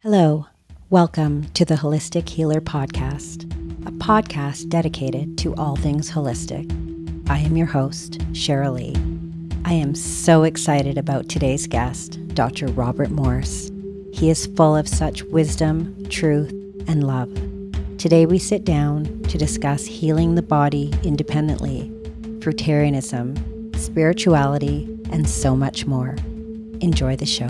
Hello, welcome to the Holistic Healer Podcast, a podcast dedicated to all things holistic. I am your host, Cheryl Lee. I am so excited about today's guest, Dr. Robert Morse. He is full of such wisdom, truth, and love. Today we sit down to discuss healing the body independently, fruitarianism, spirituality, and so much more. Enjoy the show.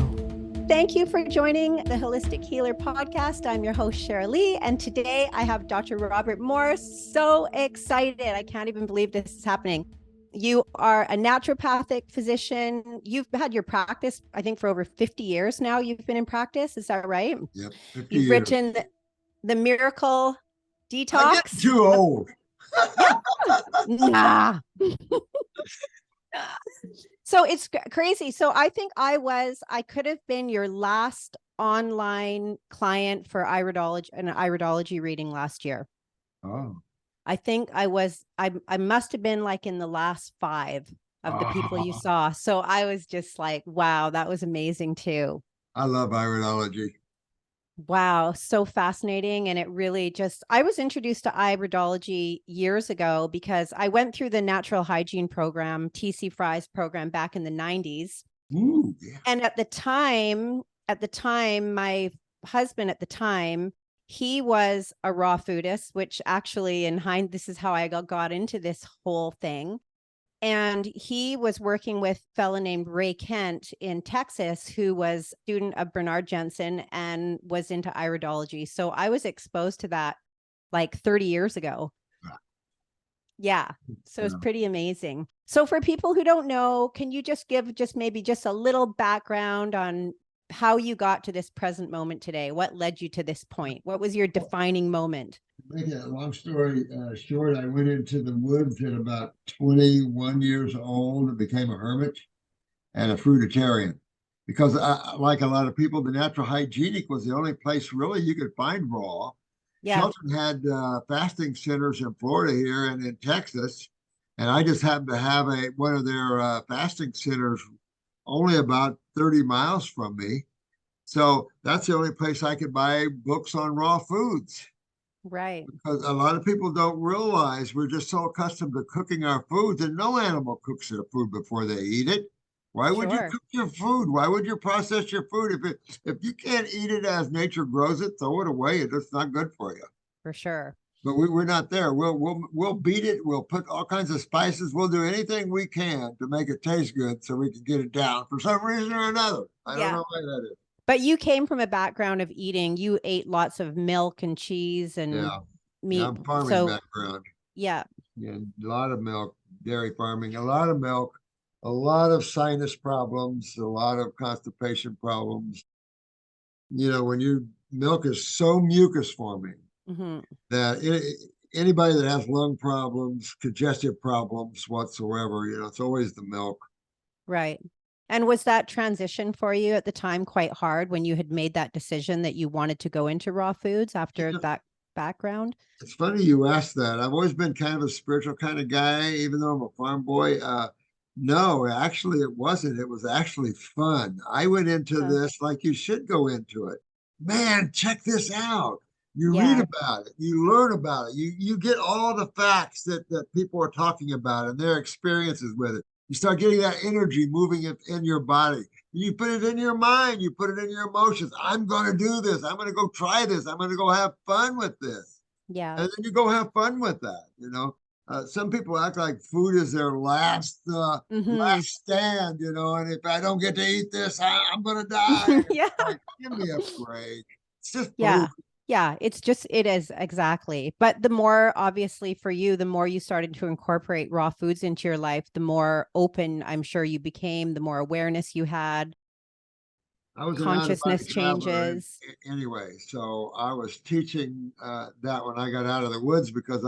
Thank you for joining the Holistic Healer Podcast. I'm your host, Cheryl Lee, and today I have Dr. Robert Morse. So excited. I can't even believe this is happening. You are a naturopathic physician. You've had your practice, I think, for over 50 years now. You've been in practice. Is that right? Yep. 50 You've years. written the Miracle I Detox. get too old. Nah. So it's crazy. So I think I could have been your last online client for an iridology reading last year. Oh. I think I must have been like in the last 5 of the people you saw. So I was just like, wow, that was amazing too. I love iridology. Wow, so fascinating. And it really I was introduced to iridology years ago because I went through the natural hygiene program, TC Fry's program back in the 90s. Ooh, yeah. And at the time, my husband at the time, he was a raw foodist, which actually this is how I got into this whole thing. And he was working with a fellow named Ray Kent in Texas, who was a student of Bernard Jensen and was into iridology. So I was exposed to that like 30 years ago. Yeah. So it's pretty amazing. So for people who don't know, can you just give maybe a little background on how you got to this present moment today? What led you to this point? What was your defining moment? To make a long story short, I went into the woods at about 21 years old and became a hermit and a fruitarian. Because like a lot of people, the natural hygienic was the only place really you could find raw. Yeah. Shelton had fasting centers in Florida here and in Texas. And I just happened to have one of their fasting centers only about 30 miles from me. So that's the only place I could buy books on raw foods. Right. Because a lot of people don't realize we're just so accustomed to cooking our foods, and no animal cooks their food before they eat it. Why would you cook your food? Why would you process your food? If you can't eat it as nature grows it, throw it away. It's not good for you. For sure. But we're not there. We'll beat it. We'll put all kinds of spices. We'll do anything we can to make it taste good so we can get it down for some reason or another. I don't know why that is. But you came from a background of you ate lots of milk and cheese and meat. Yeah, I'm farming background. Yeah. A lot of milk, dairy farming, a lot of milk, a lot of sinus problems, a lot of constipation problems. When milk is so mucus forming that anybody that has lung problems, congestive problems whatsoever, it's always the milk. Right. And was that transition for you at the time quite hard when you had made that decision that you wanted to go into raw foods after that background? It's funny you asked that. I've always been kind of a spiritual kind of guy, even though I'm a farm boy. No, actually, it wasn't. It was actually fun. I went into this like you should go into it. Man, check this out. You read about it. You learn about it. You get all the facts that people are talking about and their experiences with it. You start getting that energy moving in your body. You put it in your mind. You put it in your emotions. I'm going to do this. I'm going to go try this. I'm going to go have fun with this. Yeah. And then you go have fun with that. Some people act like food is their last stand, and if I don't get to eat this, I'm going to die. Like, give me a break. It's just food. Yeah, it is exactly. But the more, obviously for you, the more you started to incorporate raw foods into your life, the more open I'm sure you became, the more awareness you had. I was consciousness changes. Anyway, so I was teaching that when I got out of the woods because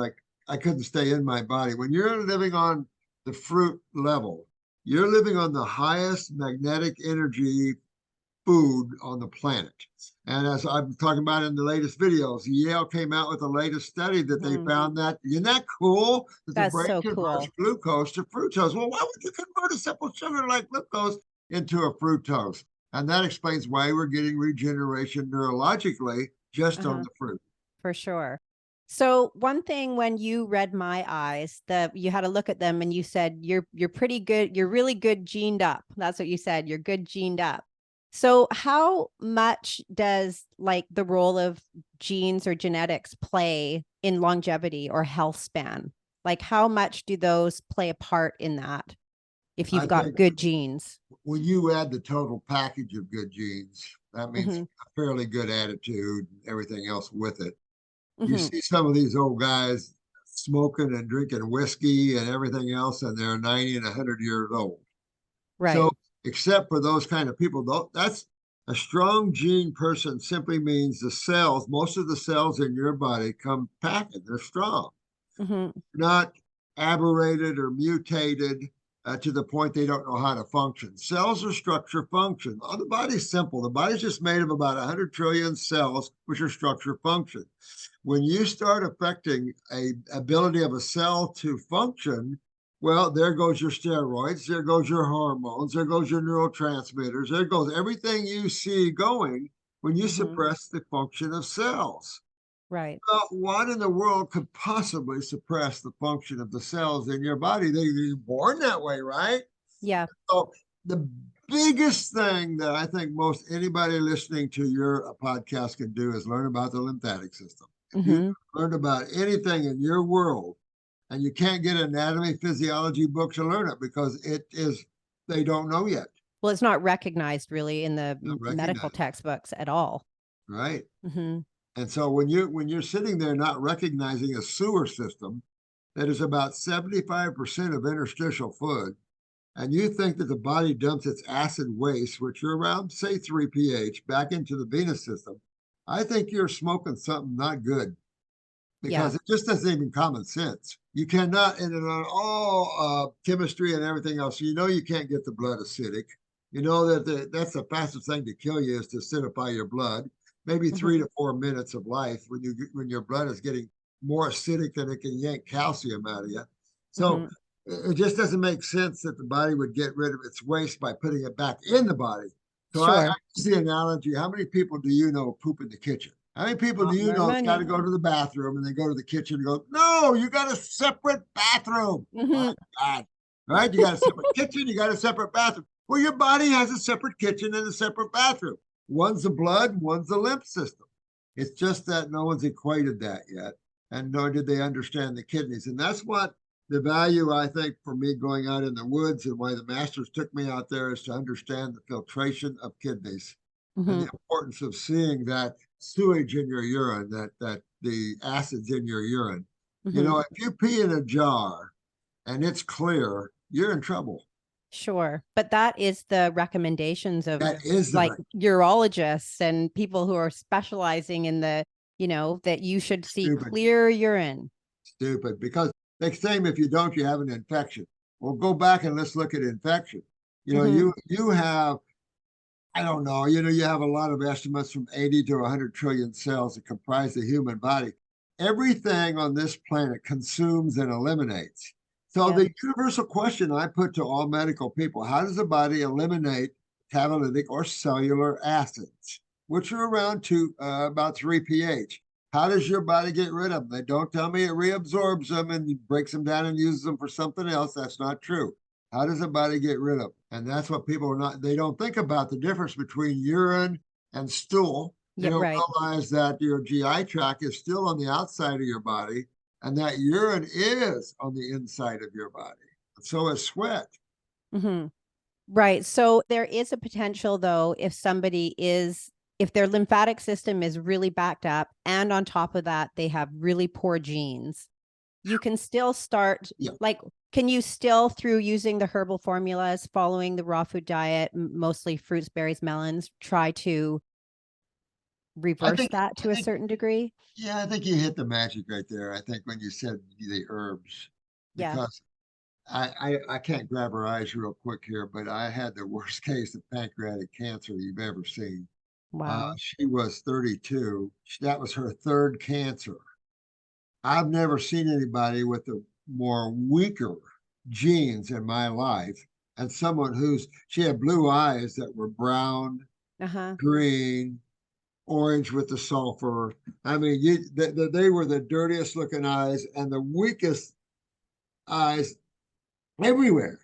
I couldn't stay in my body. When you're living on the fruit level, you're living on the highest magnetic energy food on the planet. And as I'm talking about in the latest videos, Yale came out with the latest study that they found that, isn't that cool? That's the brain converts glucose to fructose. Well, why would you convert a simple sugar like glucose into a fructose? And that explains why we're getting regeneration neurologically just on Uh-huh. the fruit. For sure. So one thing when you read my eyes, that you had to look at them and you said you're pretty good, you're really good gened up. That's what you said. You're good gened up. So how much does like the role of genes or genetics play in longevity or health span? Like how much do those play a part in that if I you've got think good genes? when you add the total package of good genes, that means Mm-hmm. a fairly good attitude, and everything else with it. You Mm-hmm. see some of these old guys smoking and drinking whiskey and everything else, and they're 90 and 100 years old. So, Right. except for those kind of people, though, that's a strong gene person simply means the cells, most of the cells in your body come packed. They're strong, Mm-hmm. not aberrated or mutated to the point they don't know how to function. Cells are structure function. Oh, the body's simple. The body's just made of about 100 trillion cells, which are structure function. When you start affecting a ability of a cell to function, well, there goes your steroids, there goes your hormones, there goes your neurotransmitters, there goes everything you see going when you Mm-hmm. suppress the function of cells. Right. Well, what in the world could possibly suppress the function of the cells in your body? They're born that way, right? Yeah. So the biggest thing that I think most anybody listening to your podcast can do is learn about the lymphatic system. If you Mm-hmm. learn about anything in your world, and you can't get an anatomy physiology book to learn it because it is they don't know yet. Well, it's not recognized really in the Not medical recognized, textbooks at all. right? Mm-hmm. And so when you're sitting there not recognizing a sewer system that is about 75% of interstitial fluid, and you think that the body dumps its acid waste, which are around, say, 3 pH, back into the venous system, I think you're smoking something not good Yeah. because it just doesn't even common sense. You cannot, and on all chemistry and everything else, you know you can't get the blood acidic. You know that that's the fastest thing to kill you is to acidify your blood. Maybe three Mm-hmm. to 4 minutes of life when your blood is getting more acidic than it can yank calcium out of you. So Mm-hmm. it just doesn't make sense that the body would get rid of its waste by putting it back in the body. So I Sure. use the analogy: how many people do you know poop in the kitchen? How many people do Not you very know that's got many. to go to the bathroom and they go to the kitchen and go, no, you got a separate bathroom. My Mm-hmm. God. Right? You got a separate kitchen, you got a separate bathroom. Well, your body has a separate kitchen and a separate bathroom. One's the blood, one's the lymph system. It's just that no one's equated that yet, and nor did they understand the kidneys. And that's what the value, I think, for me going out in the woods and why the masters took me out there is to understand the filtration of kidneys and Mm-hmm. the importance of seeing that sewage in your urine, that the acids in your urine. You Mm-hmm. know, if you pee in a jar and it's clear, you're in trouble. Sure. But that is the recommendations of That is the like right. urologists and people who are specializing in that you should see Stupid, clear urine. stupid. Because they claim if you don't, you have an infection. Well, go back and let's look at infection. You know, Mm-hmm. you have I don't know. You have a lot of estimates from 80 to 100 trillion cells that comprise the human body. Everything on this planet consumes and eliminates. So, Yep. the universal question I put to all medical people: how does the body eliminate catalytic or cellular acids, which are around to about 3 pH? How does your body get rid of them? They don't tell me it reabsorbs them and breaks them down and uses them for something else. That's not true. How does a body get rid of them? And that's what people are not, they don't think about the difference between urine and stool. They Yeah, don't right. realize that your GI tract is still on the outside of your body and that urine is on the inside of your body. So is sweat. Mm-hmm. Right. So there is a potential though, if their lymphatic system is really backed up and on top of that, they have really poor genes, you can still start Yeah. like, can you still through using the herbal formulas, following the raw food diet, mostly fruits, berries, melons, try to I reverse think, that I to a think, certain degree? yeah, I think you hit the magic right there. I think when you said the herbs, Yeah. because I can't grab her eyes real quick here, but I had the worst case of pancreatic cancer you've ever seen. Wow. She was 32. That was her third cancer. I've never seen anybody with the more weaker genes in my life. and someone she had blue eyes that were brown, green, orange with the sulfur. I mean, they were the dirtiest looking eyes and the weakest eyes everywhere.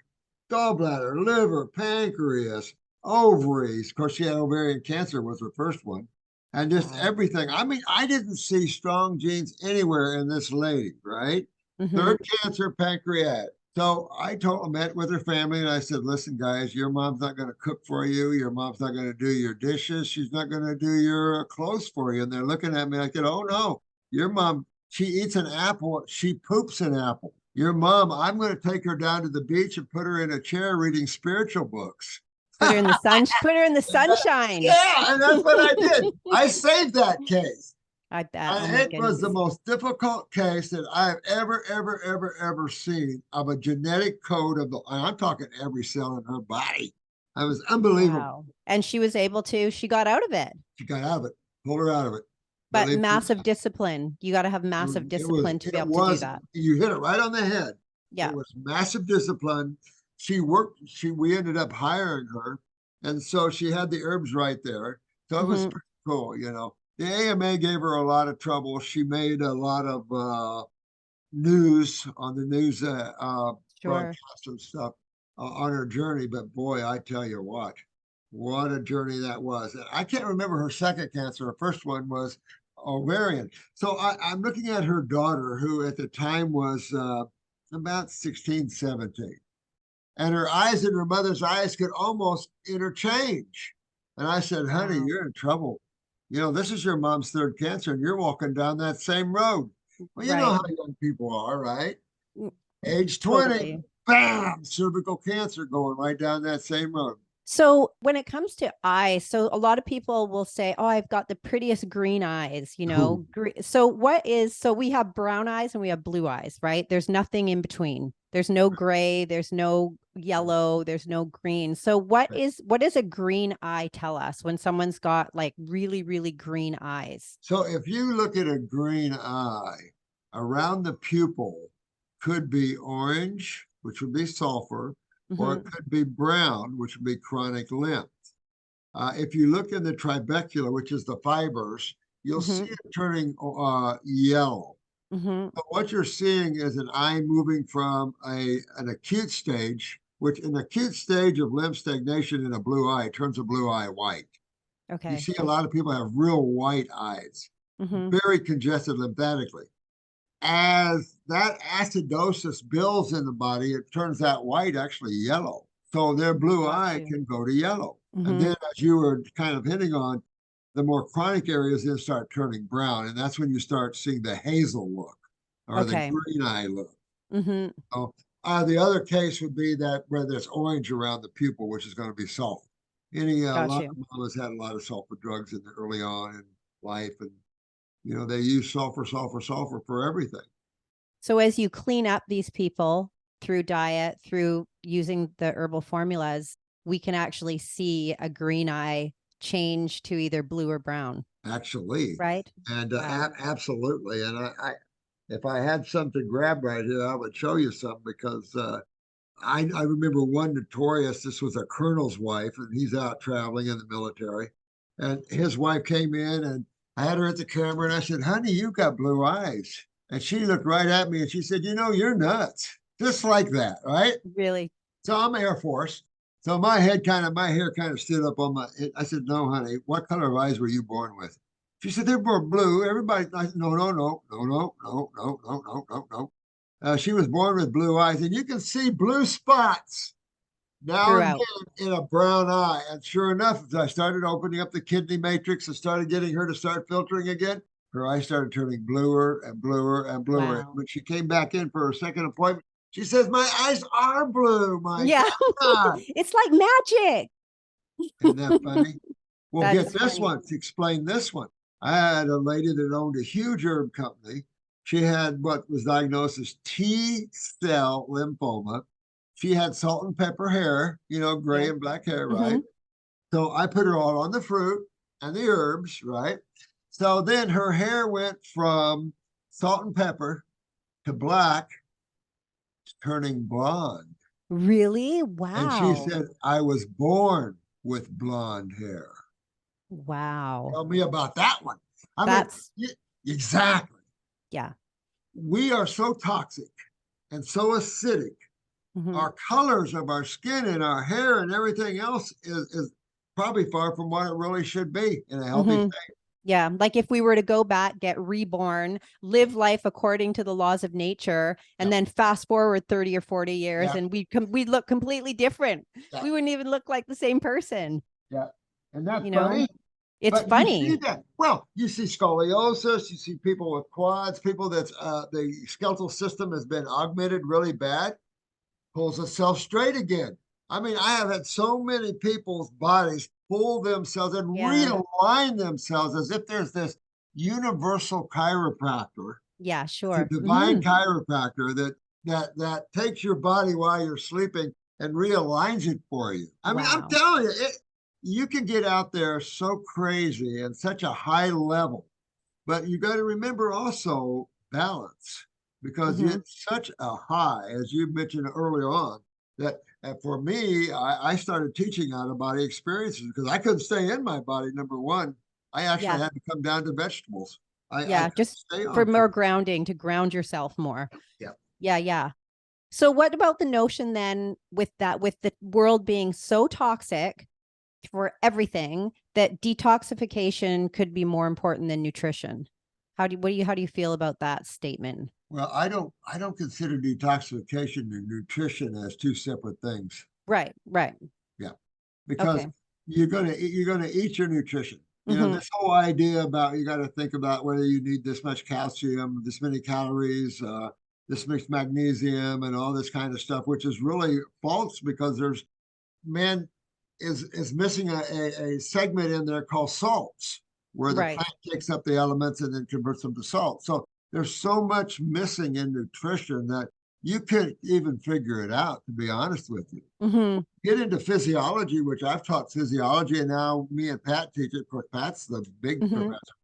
Gallbladder, liver, pancreas, ovaries. Of course, she had ovarian cancer was her first one. And just everything. I mean, I didn't see strong genes anywhere in this lady, right? Third cancer, pancreatic. So I met with her family and I said, listen, guys, your mom's not going to cook for you. Your mom's not going to do your dishes. She's not going to do your clothes for you. And they're looking at me like, oh, no, your mom, she eats an apple. She poops an apple. Your mom, I'm going to take her down to the beach and put her in a chair reading spiritual books. Put her in the sun. Put her in the sunshine. Yeah, and that's what I did. I saved that case. I bet. And it was the most difficult case that I've ever seen of a genetic code of I'm talking every cell in her body. It was unbelievable. Wow. And she was able to, she got out of it. She got out of it, pulled her out of it. But massive discipline. You got to have massive discipline to be able to do that. You hit it right on the head. Yeah. It was massive discipline. We ended up hiring her. And so she had the herbs right there. So it was pretty cool, you know. The AMA gave her a lot of trouble. She made a lot of news on the news broadcast and stuff on her journey. But boy, I tell you what a journey that was. And I can't remember her second cancer. Her first one was ovarian. So I'm looking at her daughter, who at the time was about 16, 17. And her eyes and her mother's eyes could almost interchange. And I said, honey, you're in trouble. You know, this is your mom's third cancer, and you're walking down that same road. Well, you know how young people are, right? Age 20, bam, cervical cancer going right down that same road. So when it comes to eyes, so a lot of people will say, oh, I've got the prettiest green eyes, you know. So we have brown eyes and we have blue eyes, right? There's nothing in between. There's no gray, there's no yellow, there's no green. So what does a green eye tell us when someone's got like really, really green eyes? So if you look at a green eye, around the pupil could be orange, which would be sulfur, or it could be brown, which would be chronic lymph. If you look in the trabecula, which is the fibers, you'll see it turning yellow. So what you're seeing is an eye moving from an acute stage, which an acute stage of lymph stagnation in a blue eye turns a blue eye white. Okay. You see a lot of people have real white eyes, very congested lymphatically. As that acidosis builds in the body, it turns that white actually yellow. So their blue eye can go to yellow. And then, as you were kind of hitting on, the more chronic areas then start turning brown. And that's when you start seeing the hazel look or the green eye look. So, the other case would be that where there's orange around the pupil, which is going to be sulfur. A lot of mamas had a lot of sulfur drugs in the early on in life. And, you know, they use sulfur for everything. So as you clean up these people through diet, through using the herbal formulas, we can actually see a green eye change to either blue or brown. Actually. Right? And absolutely. And I if I had some to grab right here, I would show you some because I remember one notorious, this was a colonel's wife, and he's out traveling in the military. And his wife came in and I had her at the camera and I said, honey, you've got blue eyes. And she looked right at me and she said, you know, you're nuts. Just like that, right? Really? So I'm Air Force. So my hair kind of stood up on my head. I said, no, honey, what color of eyes were you born with? She said, they're born blue. Everybody, I said, no. She was born with blue eyes, and you can see blue spots now and then in a brown eye. And sure enough, as I started opening up the kidney matrix and started getting her to start filtering again, her eyes started turning bluer and bluer and bluer. Wow. When she came back in for her second appointment, she says, my eyes are blue. My God. It's like magic. Isn't that funny? Well, get this one to explain this one. I had a lady that owned a huge herb company. She had what was diagnosed as T-cell lymphoma. She had salt and pepper hair, you know, gray and black hair, right? So I put her all on the fruit and the herbs, right? So then her hair went from salt and pepper to black, turning blonde. Really? And she Wow. said, I was born with blonde hair. Wow. Tell me about that one. I mean, That's, exactly. yeah. We are so toxic and so acidic. Hmm. Our colors of our skin and our hair and everything else is probably far from what it really should be in a healthy Hmm. state. Yeah. Like if we were to go back, get reborn, live life according to the laws of nature, and Yep. then fast forward 30 or 40 years Yeah. and we'd look completely different. Yeah. We wouldn't even look like the same person. Yeah. And that's You know, funny. it's But you see funny. that. Well, you see scoliosis, you see people with quads, people that's the skeletal system has been augmented really bad, pulls itself straight again. I mean, I have had so many people's bodies pull themselves and Yeah. realign themselves as if there's this universal chiropractor, Yeah, the sure. divine Hmm. chiropractor that takes your body while you're sleeping and realigns it for you. I mean, I'm Wow. telling you, you can get out there so crazy and such a high level, but you got to remember also balance because Hmm. it's such a high, as you mentioned earlier on, that for me, I started teaching out of body experiences because I couldn't stay in my body. Number one, I actually Yeah. had to come down to vegetables. I Yeah. couldn't Just stay for on food. more grounding, to ground yourself more. Yeah. Yeah. Yeah. So what about the notion then with that, with the world being so toxic for everything, that detoxification could be more important than nutrition? How do you feel about that statement? Well, I don't consider detoxification and nutrition as two separate things. Right, right. Yeah, because Okay. you're gonna eat your nutrition. You know, Mm-hmm. this whole idea about you got to think about whether you need this much calcium, this many calories, this much magnesium, and all this kind of stuff, which is really false because there's man is missing a segment in there called salts, where the Right. plant takes up the elements and then converts them to salt. So there's so much missing in nutrition that you couldn't even figure it out, to be honest with you. Mm-hmm. Get into physiology, which I've taught physiology, and now me and Pat teach it. Of course, Pat's the big Mm-hmm. professor.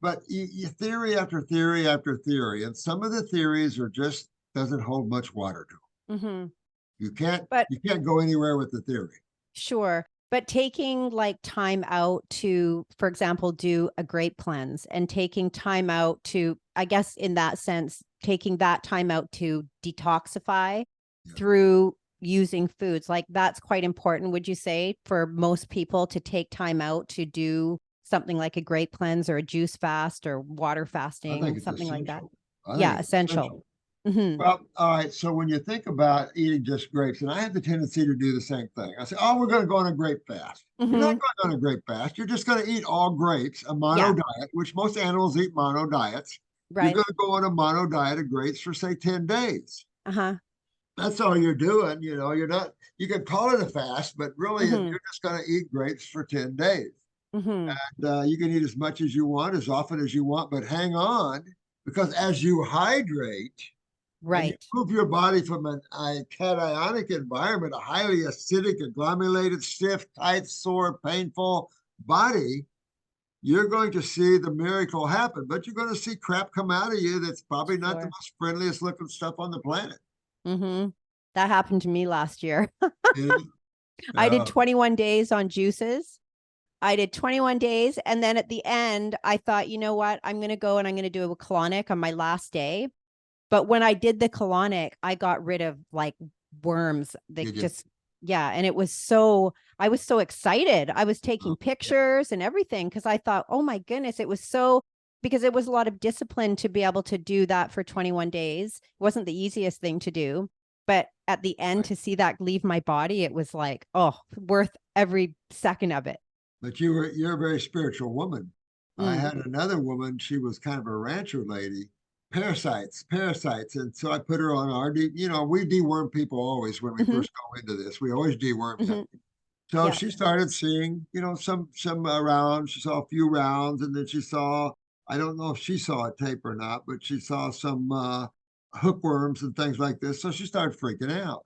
But theory after theory after theory, and some of the theories are just doesn't hold much water to them. Mm-hmm. You can't But you can't go anywhere with the theory. sure. But taking like time out to, for example, do a grape cleanse, and taking time out to, I guess, in that sense, taking that time out to detoxify Yeah. through using foods, like that's quite important, would you say, for most people to take time out to do something like a grape cleanse or a juice fast or water I think fasting, it's something like that? essential. I think Yeah, it's essential. essential. Hmm. Well, all right. So when you think about eating just grapes, and I have the tendency to do the same thing. I say, oh, we're going to go on a grape fast. You're not Hmm. going on a grape fast. You're just going to eat all grapes, a mono Yeah, diet, which most animals eat mono diets. You're right. going to go on a mono diet of grapes for say 10 days. Uh-huh. That's all you're doing. You know, you're not, you can call it a fast, but really Hmm. you're just going to eat grapes for 10 days. Hmm. And you can eat as much as you want, as often as you want, but hang on because as you hydrate, and you Right. move your body from a cationic environment, a highly acidic, agglomerated, stiff, tight, sore, painful body, you're going to see the miracle happen. But you're going to see crap come out of you that's probably not the Sure. most friendliest looking stuff on the planet. Hmm. That happened to me last year. You I did know? 21 days on juices. I did 21 days. And then at the end, I thought, you know what? I'm going to go and I'm going to do a colonic on my last day. But when I did the colonic, I got rid of like worms. They Did you? just, yeah. And it was so, I was so excited. I was taking Oh, yeah. pictures and everything because I thought, oh my goodness, it was so, because it was a lot of discipline to be able to do that for 21 days. It wasn't the easiest thing to do. But at the end, Right. to see that leave my body, it was like, oh, worth every second of it. But you're a very spiritual woman. I Mm. had another woman, she was kind of a rancher lady, parasites. And so I put her on you know, we deworm people always when we Hmm. first go into this. We always deworm them. Hmm. So Yeah. she started seeing, you know, some rounds. She saw a few rounds, and then she saw, I don't know if she saw a tape or not, but she saw some hookworms and things like this. So she started freaking out.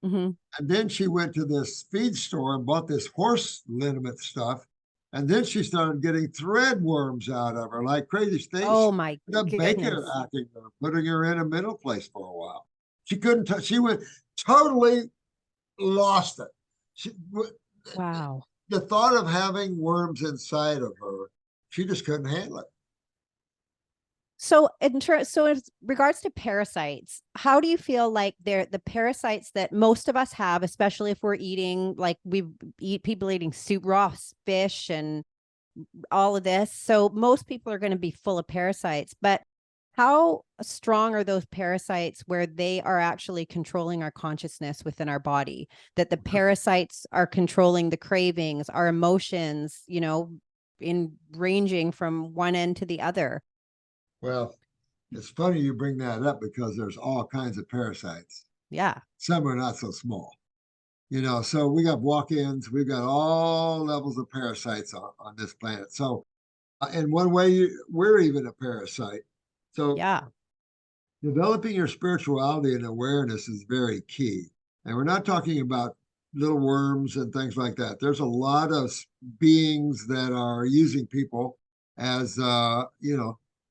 Hmm. And then she went to this feed store and bought this horse liniment stuff. And then she started getting thread worms out of her like crazy. Oh She my ended up Baker goodness. acting her, putting her in a mental place for a while. She couldn't touch, she went totally lost it. She, Wow. the thought of having worms inside of her, she just couldn't handle it. So in regards to parasites, how do you feel like they're the parasites that most of us have, especially if we're eating, like people eating soup, raw fish and all of this. So most people are going to be full of parasites, but how strong are those parasites where they are actually controlling our consciousness within our body? That the parasites are controlling the cravings, our emotions, in ranging from one end to the other. Well, it's funny you bring that up because there's all kinds of parasites. Yeah. Some are not so small. So we got walk-ins, we've got all levels of parasites on this planet. So in one way, we're even a parasite. So Yeah. developing your spirituality and awareness is very key. And we're not talking about little worms and things like that. There's a lot of beings that are using people as,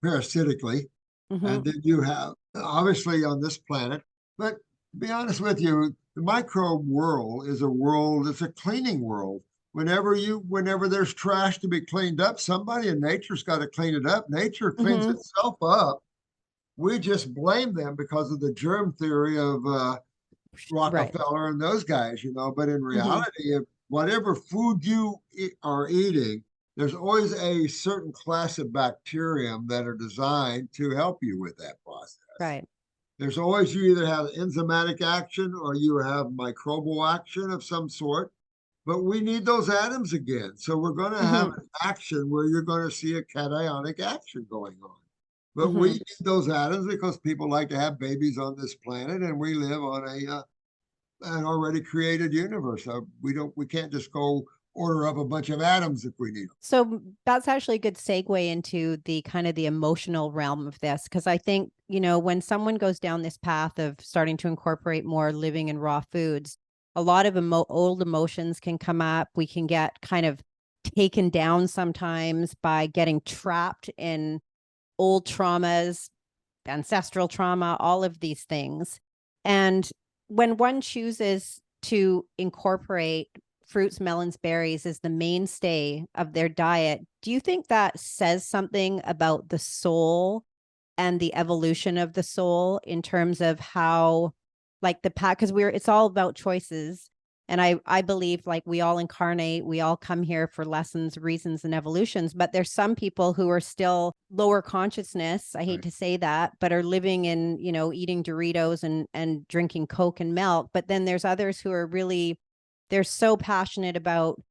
parasitically. And Mm-hmm. then you have, obviously, on this planet, but to be honest with you, the microbe world is a world, it's a cleaning world. Whenever there's trash to be cleaned up, somebody in nature's got to clean it up. Nature cleans Mm-hmm. itself up. We just blame them because of the germ theory of Right. Rockefeller and those guys, But in Mm-hmm. reality, if whatever food you are eating, there's always a certain class of bacterium that are designed to help you with that process. Right. There's always, you either have enzymatic action or you have microbial action of some sort, but we need those atoms again. So we're going to have Mm-hmm. an action where you're going to see a cationic action going on. But we Mm-hmm. need those atoms because people like to have babies on this planet, and we live on an already created universe. So we can't just go order up a bunch of atoms if we need them. So that's actually a good segue into the kind of the emotional realm of this. Cause I think, when someone goes down this path of starting to incorporate more living and raw foods, a lot of old emotions can come up. We can get kind of taken down sometimes by getting trapped in old traumas, ancestral trauma, all of these things. And when one chooses to incorporate fruits, melons, berries as the mainstay of their diet, do you think that says something about the soul and the evolution of the soul in terms of how, like the path, because it's all about choices. And I believe like we all incarnate, we all come here for lessons, reasons, and evolutions. But there's some people who are still lower consciousness. I hate Right. to say that, but are living in, eating Doritos and drinking Coke and milk. But then there's others who are really, they're so passionate about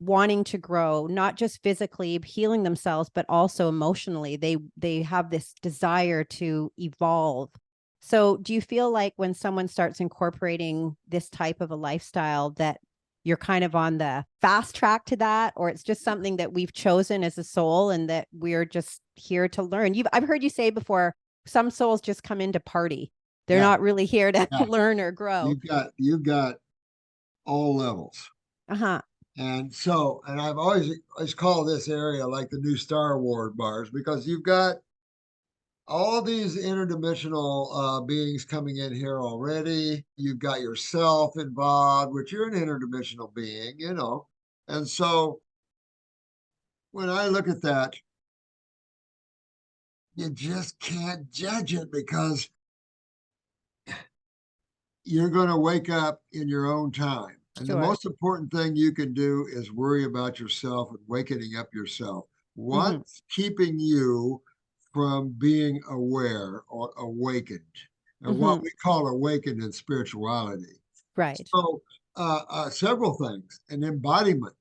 wanting to grow, not just physically healing themselves, but also emotionally. They have this desire to evolve. So do you feel like when someone starts incorporating this type of a lifestyle that you're kind of on the fast track to that, or it's just something that we've chosen as a soul and that we're just here to learn? I've heard you say before, some souls just come in to party. They're Yeah, not really here to yeah. learn or grow. You've got all levels. Uh-huh. And I've always called this area like the new Star Wars bars because you've got all these interdimensional beings coming in here already. You've got yourself involved, which you're an interdimensional being. And so when I look at that, you just can't judge it because you're going to wake up in your own time. And the Sure. most important thing you can do is worry about yourself and wakening up yourself. Mm-hmm. What's keeping you from being aware or awakened? And what Mm-hmm. we call awakened in spirituality. Right. So, several things. An embodiment.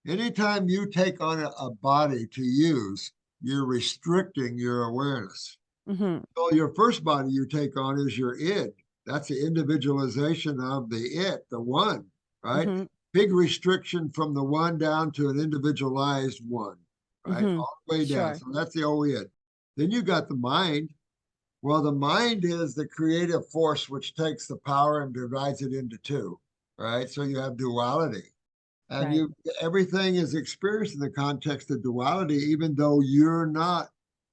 Anytime you take on a body to use, you're restricting your awareness. Mm-hmm. So your first body you take on is your id. That's the individualization of the it, the one, right? Mm-hmm. Big restriction from the one down to an individualized one, right? Mm-hmm. All the way down. Sure. So that's the old id. Then you got the mind. Well, the mind is the creative force which takes the power and divides it into two, right? So you have duality. And Right. everything is experienced in the context of duality, even though you're not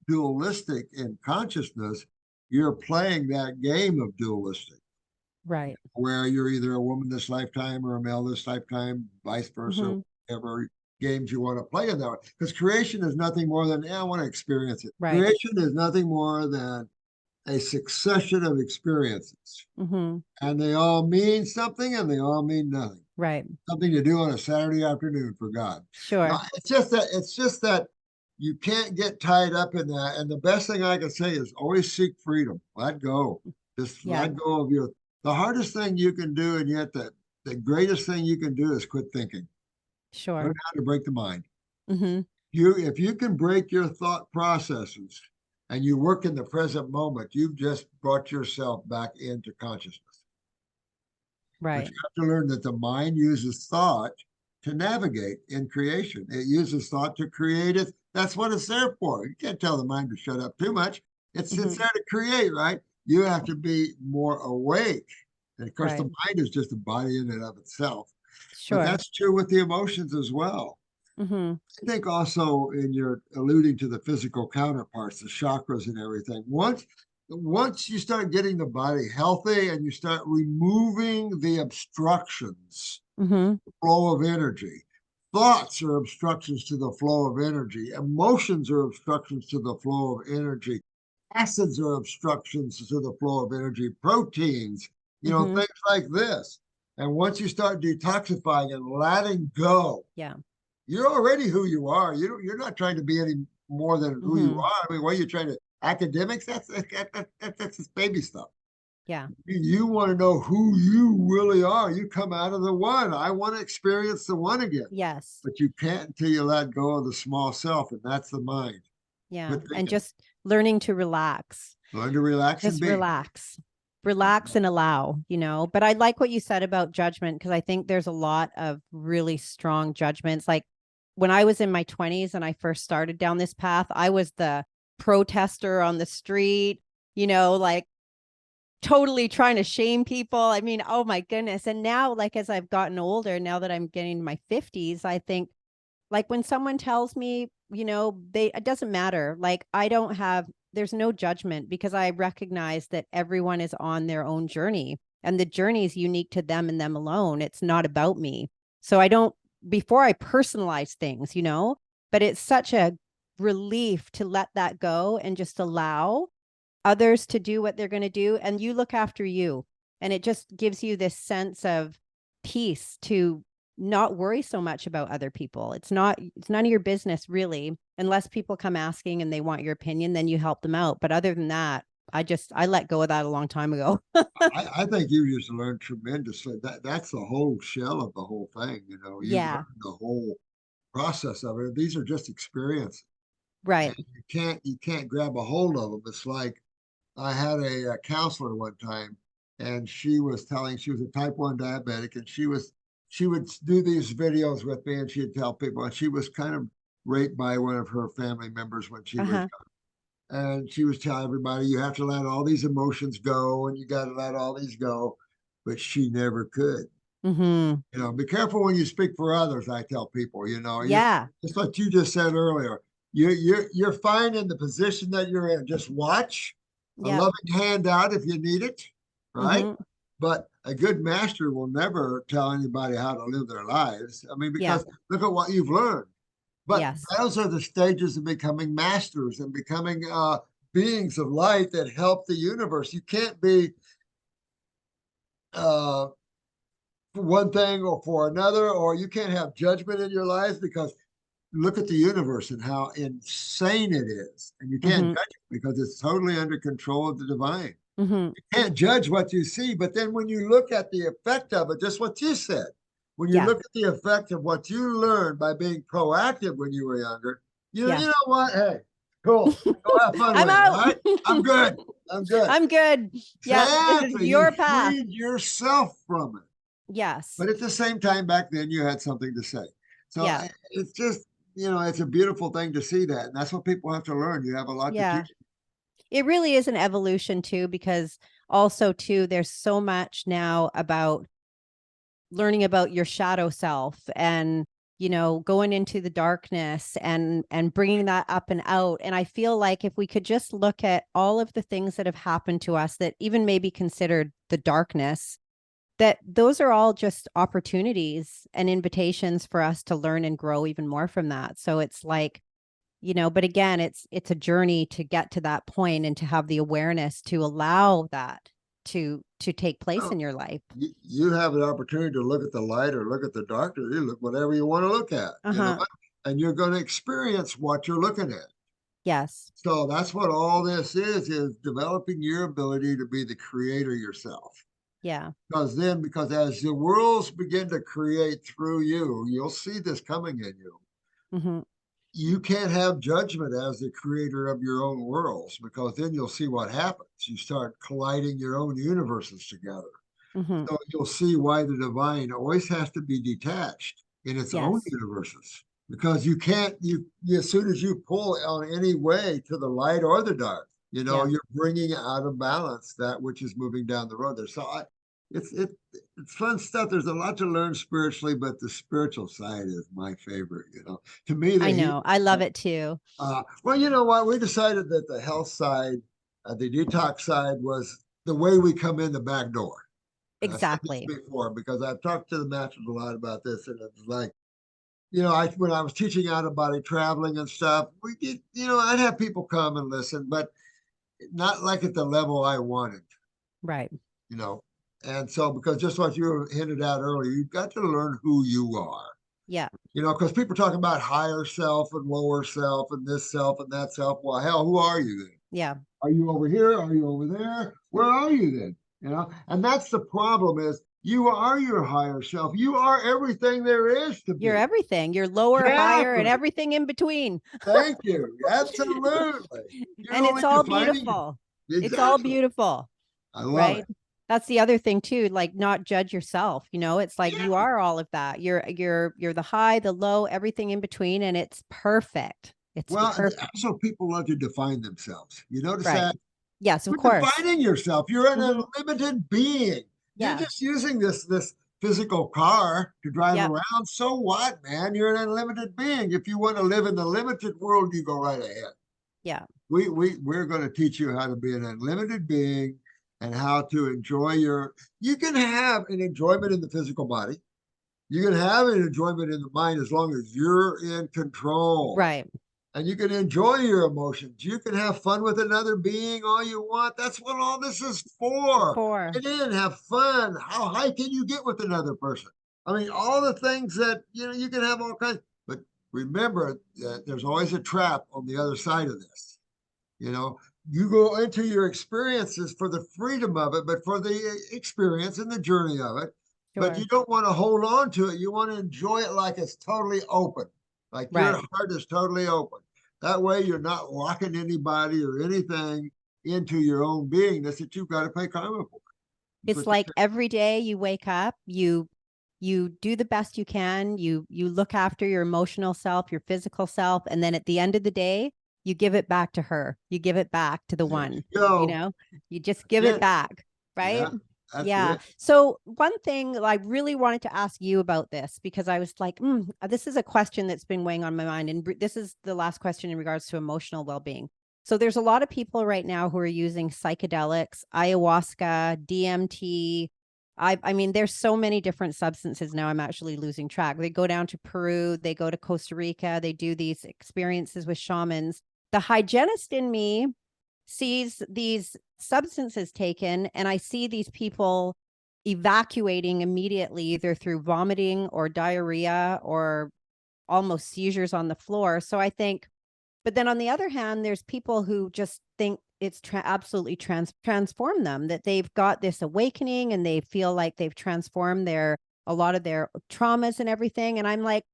dualistic in consciousness, you're playing that game of dualistic. Right. where you're either a woman this lifetime or a male this lifetime, vice versa, whatever games you want to play in that. Because creation is nothing more than, I want to experience it. Right. Creation is nothing more than a succession of experiences. And they all mean something and they all mean nothing. Right. Something to do on a Saturday afternoon, for God. Sure. Now, it's just that you can't get tied up in that. And the best thing I can say is always seek freedom. Let go. Just let go of the hardest thing you can do, and yet the greatest thing you can do is quit thinking. Sure. Learn how to break the mind. If you can break your thought processes and you work in the present moment, you've just brought yourself back into consciousness. Right. But you have to learn that the mind uses thought to navigate in creation. It uses thought to create it. That's what it's there for. You can't tell the mind to shut up too much. It's there to create, right? You have to be more awake. And of course, the mind is just a body in and of itself. Sure. But that's true with the emotions as well. I think also in your alluding to the physical counterparts, the chakras and everything, once you start getting the body healthy and you start removing the obstructions, flow of energy, thoughts are obstructions to the flow of energy, emotions are obstructions to the flow of energy, acids are obstructions to the flow of energy, proteins, things like this. And once you start detoxifying and letting go, you're already who you are. You're not trying to be any more than who you are. I mean, what are you trying to? Academics? That's just baby stuff. Yeah. You want to know who you really are. You come out of the one. I want to experience the one again. Yes. But you can't until you let go of the small self, and that's the mind. Yeah. And just learning to relax. Learn to relax and be. Relax and allow, But I like what you said about judgment, because I think there's a lot of really strong judgments. Like when I was in my 20s and I first started down this path, I was the protester on the street, like totally trying to shame people. I mean, oh my goodness. And now, like, as I've gotten older, now that I'm getting to my 50s, I think, like, when someone tells me, it doesn't matter. Like, there's no judgment, because I recognize that everyone is on their own journey, and the journey is unique to them and them alone. It's not about me. So before I personalize things, but it's such a relief to let that go and just allow others to do what they're going to do, and you look after you. And it just gives you this sense of peace to not worry so much about other people. It's none of your business, really, unless people come asking and they want your opinion, then you help them out. But other than that, I let go of that a long time ago. I think you just learned tremendously. That's the whole shell of the whole thing. You learn the whole process of it. These are just experiences. Right. And you can't grab a hold of them. It's like I had a counselor one time, and she was a type 1 diabetic, and she would do these videos with me, and she'd tell people, and she was kind of raped by one of her family members when she was young. And she was telling everybody, you have to let all these emotions go, and you got to let all these go. But she never could. Be careful when you speak for others. I tell people, just like you just said earlier, you're fine in the position that you're in. Just watch, a loving hand out if you need it, right? But a good master will never tell anybody how to live their lives. I mean, because look at what you've learned. But those are the stages of becoming masters and becoming beings of light that help the universe. You can't be for one thing or for another, or you can't have judgment in your lives, because look at the universe and how insane it is. And you can't judge it because it's totally under control of the divine. You can't judge what you see, but then when you look at the effect of it, just what you said, when you look at the effect of what you learned by being proactive when you were younger, you know what? Hey, cool. Go have fun with it, all right? I'm good. I'm good. Yeah, this is your path. Freed yourself from it. Yes. But at the same time, back then you had something to say. So it's just, it's a beautiful thing to see that. And that's what people have to learn. You have a lot to teach. It really is an evolution too, because also too, there's so much now about learning about your shadow self and, going into the darkness and bringing that up and out. And I feel like if we could just look at all of the things that have happened to us that even maybe considered the darkness, that those are all just opportunities and invitations for us to learn and grow even more from that. So it's like, but again, it's a journey to get to that point and to have the awareness to allow that to take place in your life. You have an opportunity to look at the light or look at the darkness. You look whatever you want to look at, and you're going to experience what you're looking at. Yes. So that's what all this is developing your ability to be the creator yourself. Yeah. Because as the worlds begin to create through you, you'll see this coming in you. Mm-hmm. You can't have judgment as the creator of your own worlds, because then you'll see what happens. You start colliding your own universes together. Mm-hmm. So you'll see why the divine always has to be detached in its own Yes. universes, because you can't, as soon as you pull on any way to the light or the dark, you're bringing out of balance that which is moving down the road there. So it's fun stuff. There's a lot to learn spiritually, but the spiritual side is my favorite. To me, I know. I love it too. Well, you know what? We decided that the health side, the detox side, was the way we come in the back door. Exactly. I said this before, because I've talked to the masters a lot about this, and it's like, when I was teaching out of body traveling and stuff, we did, I'd have people come and listen, but not like at the level I wanted. Right. And so, because just what you hinted out earlier, you've got to learn who you are. Yeah. Because people talking about higher self and lower self and this self and that self. Well, hell, who are you then? Yeah. Are you over here? Are you over there? Where are you then? And that's the problem, is you are your higher self. You are everything there is to be. You're everything. You're lower, higher, and everything in between. Thank you. Absolutely. And it's all beautiful. Exactly. It's all beautiful. I love it. That's the other thing too, like not judge yourself. It's like you are all of that. You're the high, the low, everything in between, and it's perfect. It's perfect. Also, people love to define themselves. You notice that? Yes, of You're course. defining yourself. You're an unlimited being. You're just using this physical car to drive around. So what, man? You're an unlimited being. If you want to live in the limited world, you go right ahead. Yeah. We're going to teach you how to be an unlimited being and how to enjoy you can have an enjoyment in the physical body. You can have an enjoyment in the mind as long as you're in control. Right. And you can enjoy your emotions. You can have fun with another being all you want. That's what all this is for. Get in, have fun. How high can you get with another person? I mean, all the things that, you can have all kinds. But remember that there's always a trap on the other side of this. You go into your experiences for the freedom of it, but for the experience and the journey of it. Sure. But you don't want to hold on to it. You want to enjoy it like it's totally open. Like your heart is totally open. That way you're not locking anybody or anything into your own beingness that you've got to pay karma for. It's like every day you wake up, you do the best you can. You look after your emotional self, your physical self. And then at the end of the day, you give it back to her. You give it back to the one, you just give it back. Right. Yeah. So one thing I really wanted to ask you about this, because I was like, this is a question that's been weighing on my mind. And this is the last question in regards to emotional well-being. So there's a lot of people right now who are using psychedelics, ayahuasca, DMT. I mean, there's so many different substances now. I'm actually losing track. They go down to Peru, they go to Costa Rica, they do these experiences with shamans. The hygienist in me sees these substances taken, and I see these people evacuating immediately, either through vomiting or diarrhea or almost seizures on the floor. So I think, but then on the other hand, there's people who just think it's absolutely transformed them, that they've got this awakening and they feel like they've transformed a lot of their traumas and everything. And I'm like,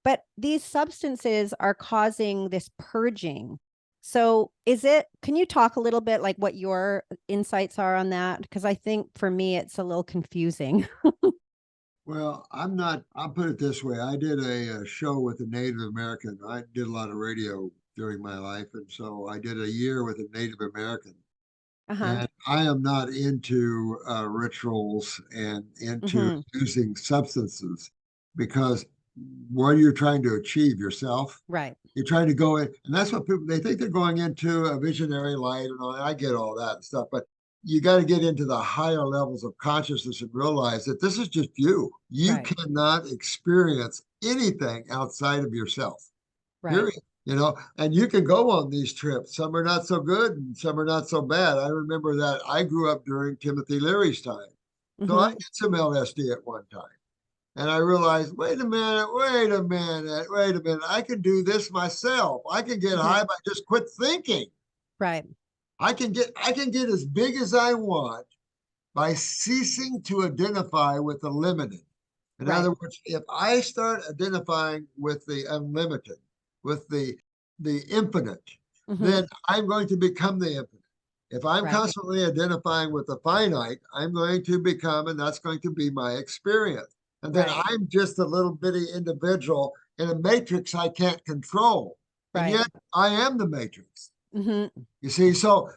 but these substances are causing this purging. So can you talk a little bit like what your insights are on that? Because I think for me, it's a little confusing. Well, I'll put it this way. I did a show with a Native American. I did a lot of radio during my life. And so I did a year with a Native American. And I am not into rituals and into using substances, because what you're trying to achieve yourself. Right. You're trying to go in, and that's what people, they think they're going into a visionary light and all. I get all that stuff, but you got to get into the higher levels of consciousness and realize that this is just you. You Right. cannot experience anything outside of yourself. Right. Period. And you can go on these trips. Some are not so good and some are not so bad. I remember that I grew up during Timothy Leary's time. So I Mm-hmm. did some LSD at one time. And I realized, wait a minute, wait a minute, wait a minute. I can do this myself. I can get Mm-hmm. high by just quit thinking. Right. I can get as big as I want by ceasing to identify with the limited. In Right. other words, if I start identifying with the unlimited, with the infinite, Mm-hmm. then I'm going to become the infinite. If I'm Right. constantly identifying with the finite, I'm going to become, and that's going to be my experience. And then Right. I'm just a little bitty individual in a matrix I can't control. And Right. yet I am the matrix. Mm-hmm. You see, so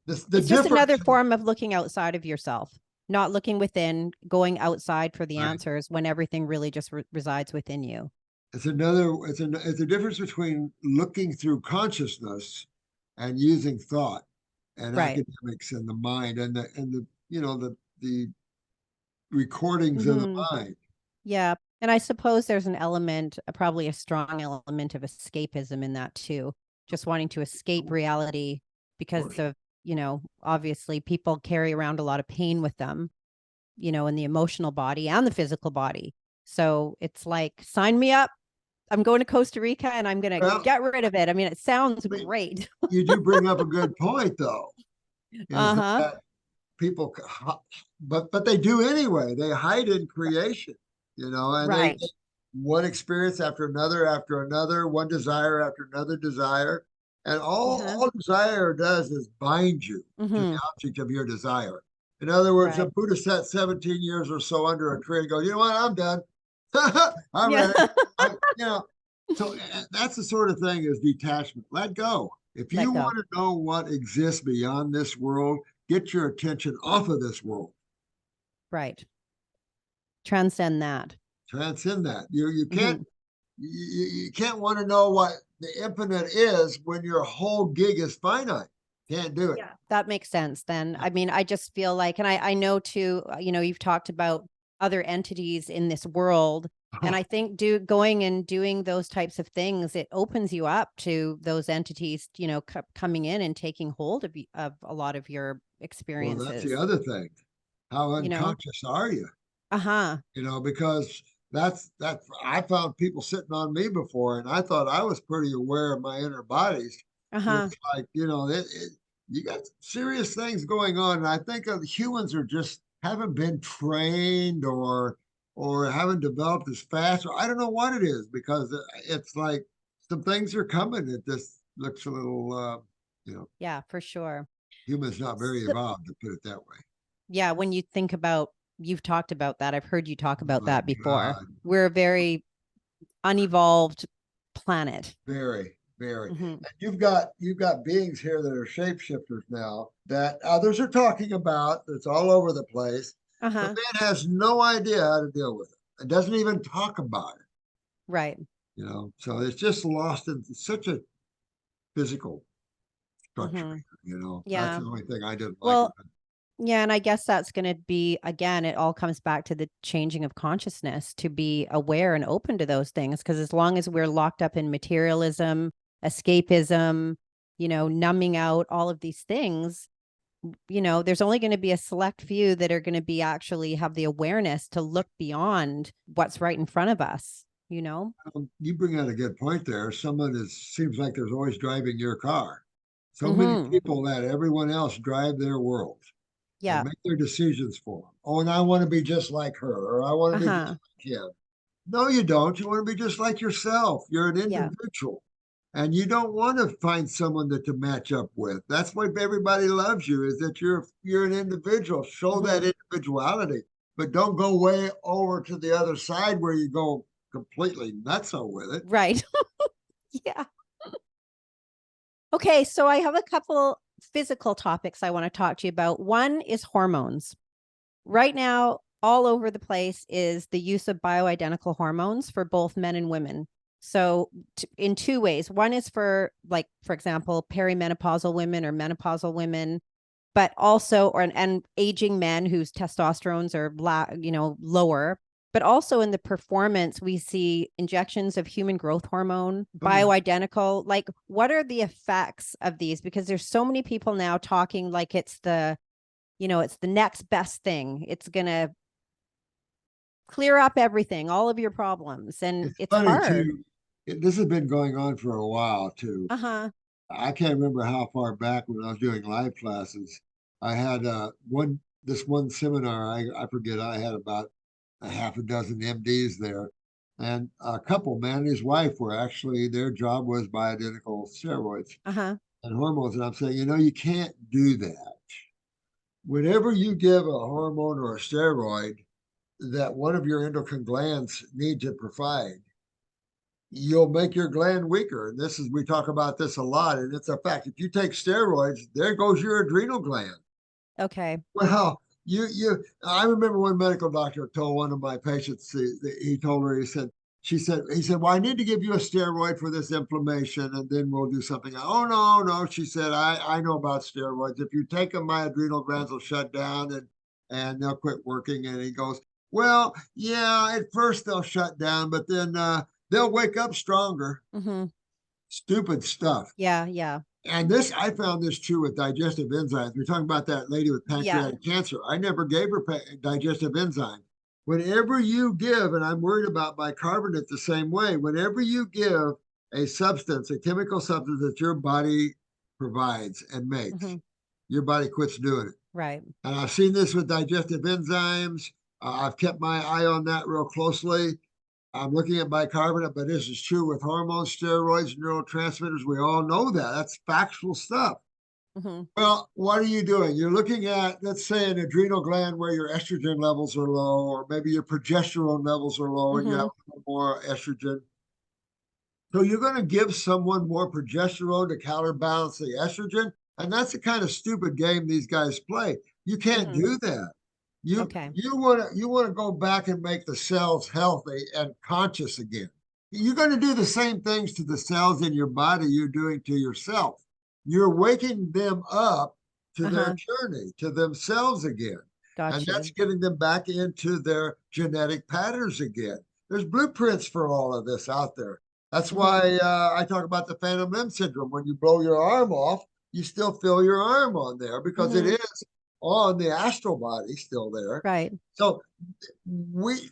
the It's just difference. another form of looking outside of yourself, not looking within, going outside for the Right. answers when everything really just resides within you. It's a difference between looking through consciousness and using thought and Right. academics and the mind and the recordings of the Mm-hmm. mind. Yeah. And I suppose there's an element, probably a strong element of escapism in that too. Just wanting to escape reality Of because course. of, obviously people carry around a lot of pain with them, in the emotional body and the physical body. So it's like, sign me up. I'm going to Costa Rica and I'm going to Well, get rid of it. I mean, it sounds I mean, great. you do bring up a good point, though, is Uh-huh. that people, but they do anyway. They hide in creation, and they Right. get one experience after another, one desire after another desire, and all Uh-huh. all desire does is bind you to the Mm-hmm. object of your desire. In other words, a Right. Buddha sat 17 years or so under a tree and go, you know what, I'm done. I'm Yeah. ready. So that's the sort of thing is detachment. Let go. If Let you go. want to know what exists beyond this world, get your attention off of this world. Right. Transcend that. Transcend that. You can't Mm-hmm. you can't want to know what the infinite is when your whole gig is finite. Can't do it. Yeah, that makes sense then. I mean, I just feel like, and I know too, you've talked about other entities in this world. And I think going and doing those types of things, it opens you up to those entities, coming in and taking hold of a lot of your Well, that's the experiences, other thing. How you know? unconscious are you? Uh-huh. Because that's I found people sitting on me before, and I thought I was pretty aware of my inner bodies. And Uh-huh. it's like, you got serious things going on, and I think humans are just haven't been trained or haven't developed as fast, or I don't know what it is because it's like some things are coming. It just looks a little, Yeah, for sure. humans not very So, evolved to put it that way. yeah, when you think about, you've talked about that. I've heard you talk Oh about my that before. God. We're a very unevolved planet. Very, very. Mm-hmm. And you've got beings here that are shapeshifters now that others are talking about. That's all over the place. But Uh-huh. man has no idea how to deal with it. It doesn't even talk about it. Right. So it's just lost in such a physical structure. Mm-hmm. That's Yeah. the only thing I didn't like Well, about it. yeah, and I guess that's going to be, again, it all comes back to the changing of consciousness to be aware and open to those things. Because as long as we're locked up in materialism, escapism, numbing out all of these things, there's only going to be a select few that are going to be actually have the awareness to look beyond what's right in front of us. You bring out a good point there. Someone seems like there's always driving your car. So many Mm-hmm. people let everyone else drive their world and Yeah. make their decisions for them. Oh, and I want to be just like her, or I want to be just Uh-huh. like him. No, you don't. You want to be just like yourself. You're an Yeah. individual. And you don't want to find someone to match up with. That's why everybody loves you, is that you're an individual. Show that Mm-hmm. individuality, but don't go way over to the other side where you go completely nutso with it. Right. Yeah. Okay, so I have a couple physical topics I want to talk to you about. One is hormones. Right now, all over the place is the use of bioidentical hormones for both men and women. So in two ways. One is for, like, for example, perimenopausal women or menopausal women, but also, and aging men whose testosterones are lower. But also in the performance, we see injections of human growth hormone, bioidentical. Like, what are the effects of these? Because there's so many people now talking like it's the next best thing. It's going to clear up everything, all of your problems. And it's funny hard. too. This has been going on for a while too. Uh-huh. I can't remember how far back when I was doing live classes. I had this one seminar. I forget. I had about a half a dozen MDs there, and a couple, man and his wife, were actually their job was bioidentical steroids Uh-huh. and hormones. And I'm saying, you can't do that. Whenever you give a hormone or a steroid that one of your endocrine glands need to provide, you'll make your gland weaker. And we talk about this a lot, and it's a fact. If you take steroids, there goes your adrenal gland. Okay. Well, I remember one medical doctor told one of my patients, he told her, he said, well, I need to give you a steroid for this inflammation, and then we'll do something. Oh, no. She said, I know about steroids. If you take them, my adrenal glands will shut down and they'll quit working. And he goes, well, yeah, at first they'll shut down, but then they'll wake up stronger. Mm-hmm. Stupid stuff. Yeah. And I found this true with digestive enzymes. We're talking about that lady with pancreatic cancer. I never gave her digestive enzyme. Whenever you give, and I'm worried about bicarbonate the same way, whenever you give a substance, a chemical substance that your body provides and makes, your body quits doing it. Right. And I've seen this with digestive enzymes. I've kept my eye on that real closely. I'm looking at bicarbonate, but this is true with hormones, steroids, neurotransmitters. We all know that. That's factual stuff. Well, what are you doing? You're looking at, let's say, an adrenal gland where your estrogen levels are low, or maybe your progesterone levels are low and you have more estrogen. So you're going to give someone more progesterone to counterbalance the estrogen. And that's the kind of stupid game these guys play. You can't do that. You want to go back and make the cells healthy and conscious again. You're going to do the same things to the cells in your body you're doing to yourself. You're waking them up to their journey, to themselves again. And that's getting them back into their genetic patterns again. There's blueprints for all of this out there. That's why I talk about the phantom limb syndrome. When you blow your arm off, you still feel your arm on there because it is on the astral body still there. Right. So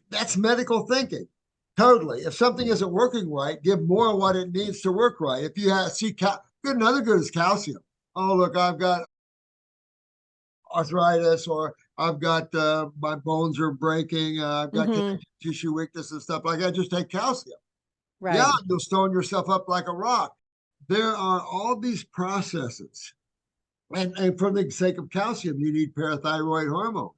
that's medical thinking. Totally. If something isn't working right, give more of what it needs to work right. If you see another good is calcium. Oh, look, I've got arthritis, or I've got my bones are breaking. I've got tissue weakness and stuff like that. Just take calcium. Right. Yeah, you'll stone yourself up like a rock. There are all these processes. And for the sake of calcium, you need parathyroid hormone.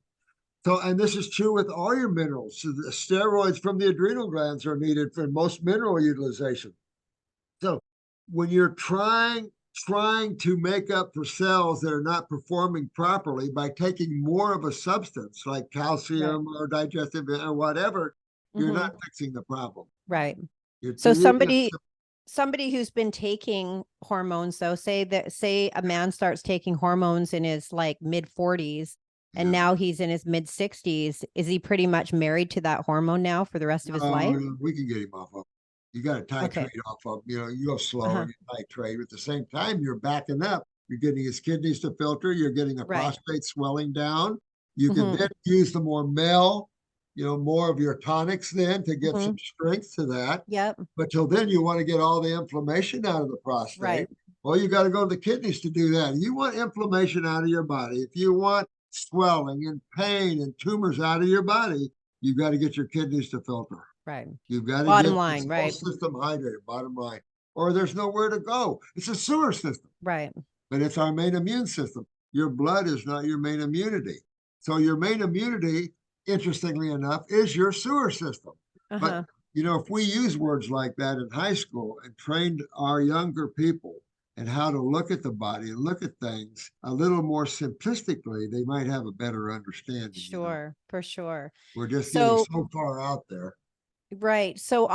So, and this is true with all your minerals. So the steroids from the adrenal glands are needed for most mineral utilization. So when you're trying to make up for cells that are not performing properly by taking more of a substance like calcium or digestive or whatever, you're not fixing the problem. Right. So somebody who's been taking hormones, though, say a man starts taking hormones in his like mid 40s and now he's in his mid 60s, is he pretty much married to that hormone now for the rest of his life? We can get him off of. You got to titrate off of, you go slow and you titrate. At the same time, you're backing up. You're getting his kidneys to filter. You're getting the prostate swelling down. You can then use the more male, more of your tonics then to get some strength to that. Yep. But till then, you want to get all the inflammation out of the prostate. Right. Well, you got to go to the kidneys to do that. You want inflammation out of your body. If you want swelling and pain and tumors out of your body, you got to get your kidneys to filter. Right. You've got to bottom line, the whole system hydrated, bottom line, or there's nowhere to go. It's a sewer system. Right. But it's our main immune system. Your blood is not your main immunity. So your main immunity, interestingly enough, is your sewer system. But if we use words like that in high school and trained our younger people and how to look at the body and look at things a little more simplistically, they might have a better understanding. Sure, for sure. We're just getting So, so far out there. right. So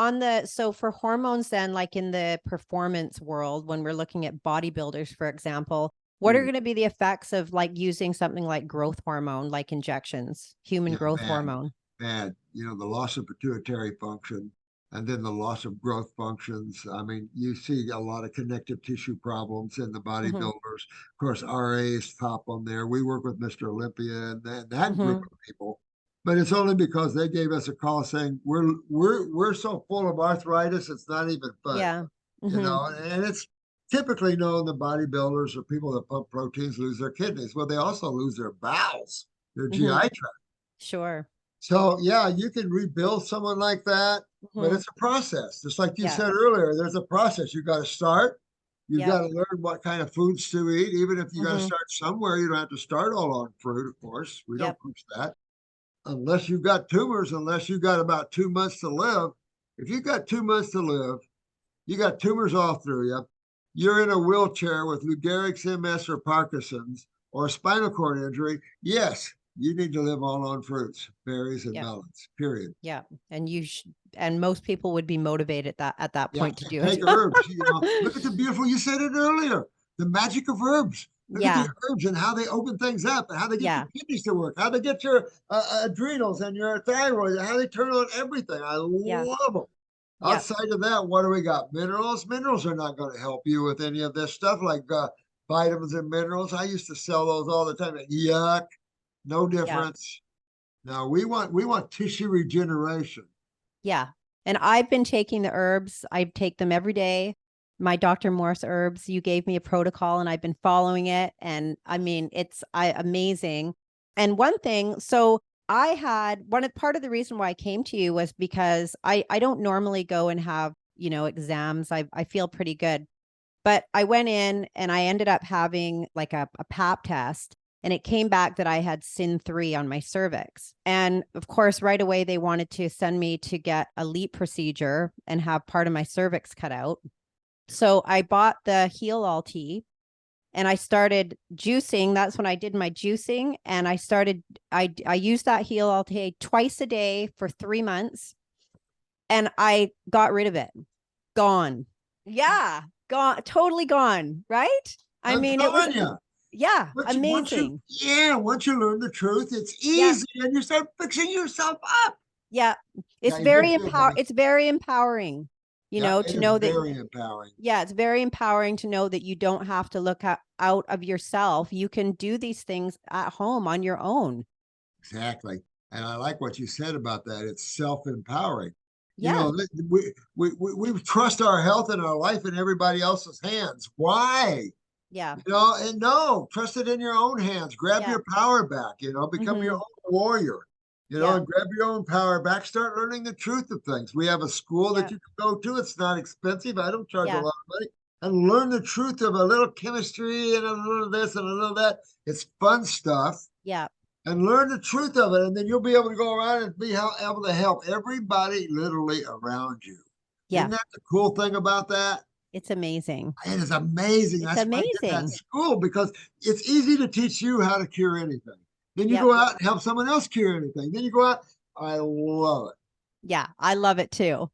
for hormones then, like in the performance world, when we're looking at bodybuilders, for example, what are Mm, going to be the effects of like using something like growth hormone, like injections, human yeah, growth bad, hormone? bad. The loss of pituitary function and then the loss of growth functions. I mean, you see a lot of connective tissue problems in the Mm-hmm. bodybuilders. Of course, RA is top on there. We work with Mr. Olympia and that group Mm-hmm. of people. But it's only because they gave us a call saying we're so full of arthritis, it's not even funny. Yeah. Mm-hmm. And it's typically known that bodybuilders or people that pump proteins lose their kidneys. Well, they also lose their bowels, their Mm-hmm. GI. Sure. So yeah, you can rebuild someone like that, but Mm-hmm. it's a process. Just like you Yeah. said earlier, there's a process. You got to start. You got Yep. to learn what kind of foods to eat. Even if you got to Mm-hmm. start somewhere, you don't have to start all on fruit, of course. We don't Yep. push that. Unless you've got tumors, unless you've got about 2 months to live. If you've got 2 months to live, you got tumors all through you. You're in a wheelchair with Lou Gehrig's MS or Parkinson's or a spinal cord injury. Yes, you need to live all on fruits, berries, and Yep. melons. Period. Yeah. And most people would be motivated at that Yeah, point to do it. take herbs. Look at the beautiful. You said it earlier. The magic of herbs. Look at the Yeah. herbs and how they open things up, and how they get your Yeah. kidneys to work, how they get your adrenals and your thyroid, and how they turn on everything. I Yeah. love them. Yep. Outside of that, what do we got? Minerals. Minerals are not going to help you with any of this stuff like vitamins and minerals. I used to sell those all the time. Yuck, no Yeah. difference. No, we want tissue regeneration. Yeah. And I've been taking the herbs. I take them every day. My Dr. Morse herbs, you gave me a protocol and I've been following it. And I mean, it's amazing. And one thing, so I had part of the reason why I came to you was because I don't normally go and have, exams. I feel pretty good. But I went in and I ended up having like a pap test, and it came back that I had SIN3 on my cervix. And of course, right away, they wanted to send me to get a LEEP procedure and have part of my cervix cut out. So I bought the Heal All tea and I started juicing. That's when I did my juicing. And I used that Heal All tea twice a day for 3 months. And I got rid of it. Gone. Yeah, gone, totally gone, right? I I'm mean, it was, telling you. yeah, Once you, amazing. yeah, once you learn the truth, it's Yeah, easy, and you start fixing yourself up. yeah. Yeah, you good feel better. It's very empowering, Yeah, to it is know that, very empowering. yeah, it's very empowering to know that you don't have to look out of yourself. You can do these things at home on your own. Exactly. And I like what you said about that. It's self-empowering. Yeah, We trust our health and our life in everybody else's hands. Why? yeah, And no, trust it in your own hands. Grab yeah. your power back, become your Mm-hmm. own warrior, Yeah, and grab your own power back. Start learning the truth of things. We have a school that yeah, you can go to. It's not expensive. I don't charge a yeah, lot of money. And learn the truth of a little chemistry and a little this and a little that. It's fun stuff. yeah, And learn the truth of it. And then you'll be able to go around and be able to help everybody literally around you. Isn't yeah. that the cool thing about that? It's amazing. It is amazing. It's That's why I did that in amazing. school because it's easy to teach you how to cure anything. Then you Yep. go out and help someone else cure anything. Then you go out. I love it. Yeah, I love it too.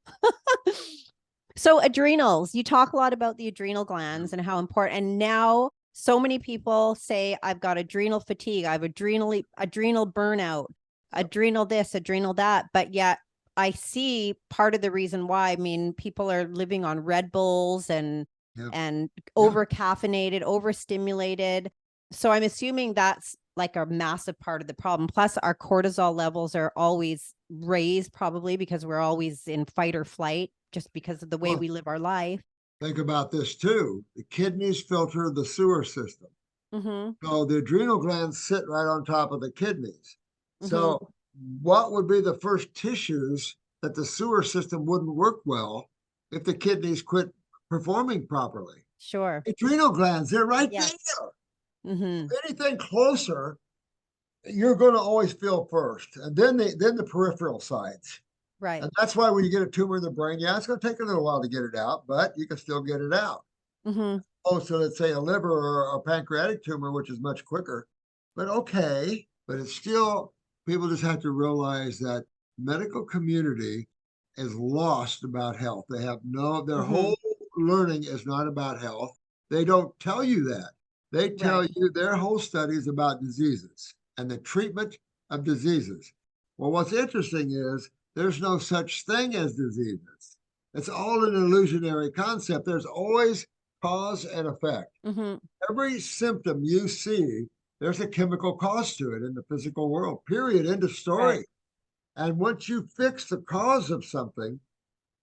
So adrenals, you talk a lot about the adrenal glands and how important. And now so many people say I've got adrenal fatigue, I have adrenal burnout, adrenal this, adrenal that. But yet I see part of the reason why. I mean, people are living on Red Bulls and Yeah. and Yeah. over caffeinated, overstimulated. So I'm assuming that's like a massive part of the problem. Plus, our cortisol levels are always raised, probably because we're always in fight or flight, just because of the way Well, we live our life. think about this too. The kidneys filter the sewer system. Mm-hmm. So the adrenal glands sit right on top of the kidneys. Mm-hmm. So what would be the first tissues that the sewer system wouldn't work well if the kidneys quit performing properly? Sure. Adrenal glands, they're right Yes. there. Mm-hmm. Anything closer, you're going to always feel first, and then the peripheral sides. Right. And that's why when you get a tumor in the brain, yeah, it's going to take a little while to get it out, but you can still get it out. Mm-hmm. opposed to, let's say, a liver or a pancreatic tumor, which is much quicker. But okay, but it's still, people just have to realize that medical community is lost about health. They have their Mm-hmm. whole learning is not about health. They don't tell you that. They tell Right. you their whole study is about diseases and the treatment of diseases. Well, what's interesting is there's no such thing as diseases. It's all an illusionary concept. There's always cause and effect. Mm-hmm. Every symptom you see, there's a chemical cause to it in the physical world, period, end of Right. story. And once you fix the cause of something,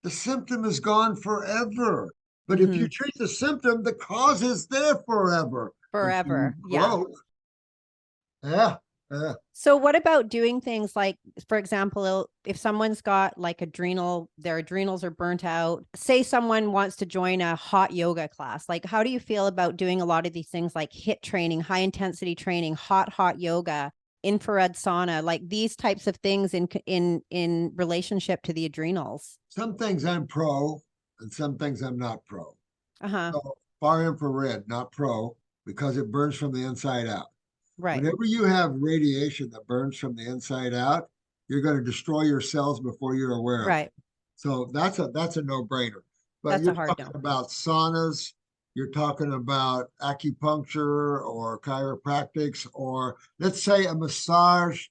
the symptom is gone forever. But if Mm-hmm. you treat the symptom, the cause is there forever until you Forever. Yeah. grow. Yeah, yeah. So what about doing things like, for example, if someone's got like their adrenals are burnt out, say someone wants to join a hot yoga class, like how do you feel about doing a lot of these things like HIIT training, high intensity training, hot yoga, infrared sauna, like these types of things in relationship to the adrenals? Some things I'm pro and some things I'm not pro. Uh-huh. So far infrared, not pro, because it burns from the inside out. Right. Whenever you have radiation that burns from the inside out, you're going to destroy your cells before you're aware of it. Right. So that's a no-brainer. But That's you're a hard talking no. about saunas, you're talking about acupuncture or chiropractics, or let's say a massage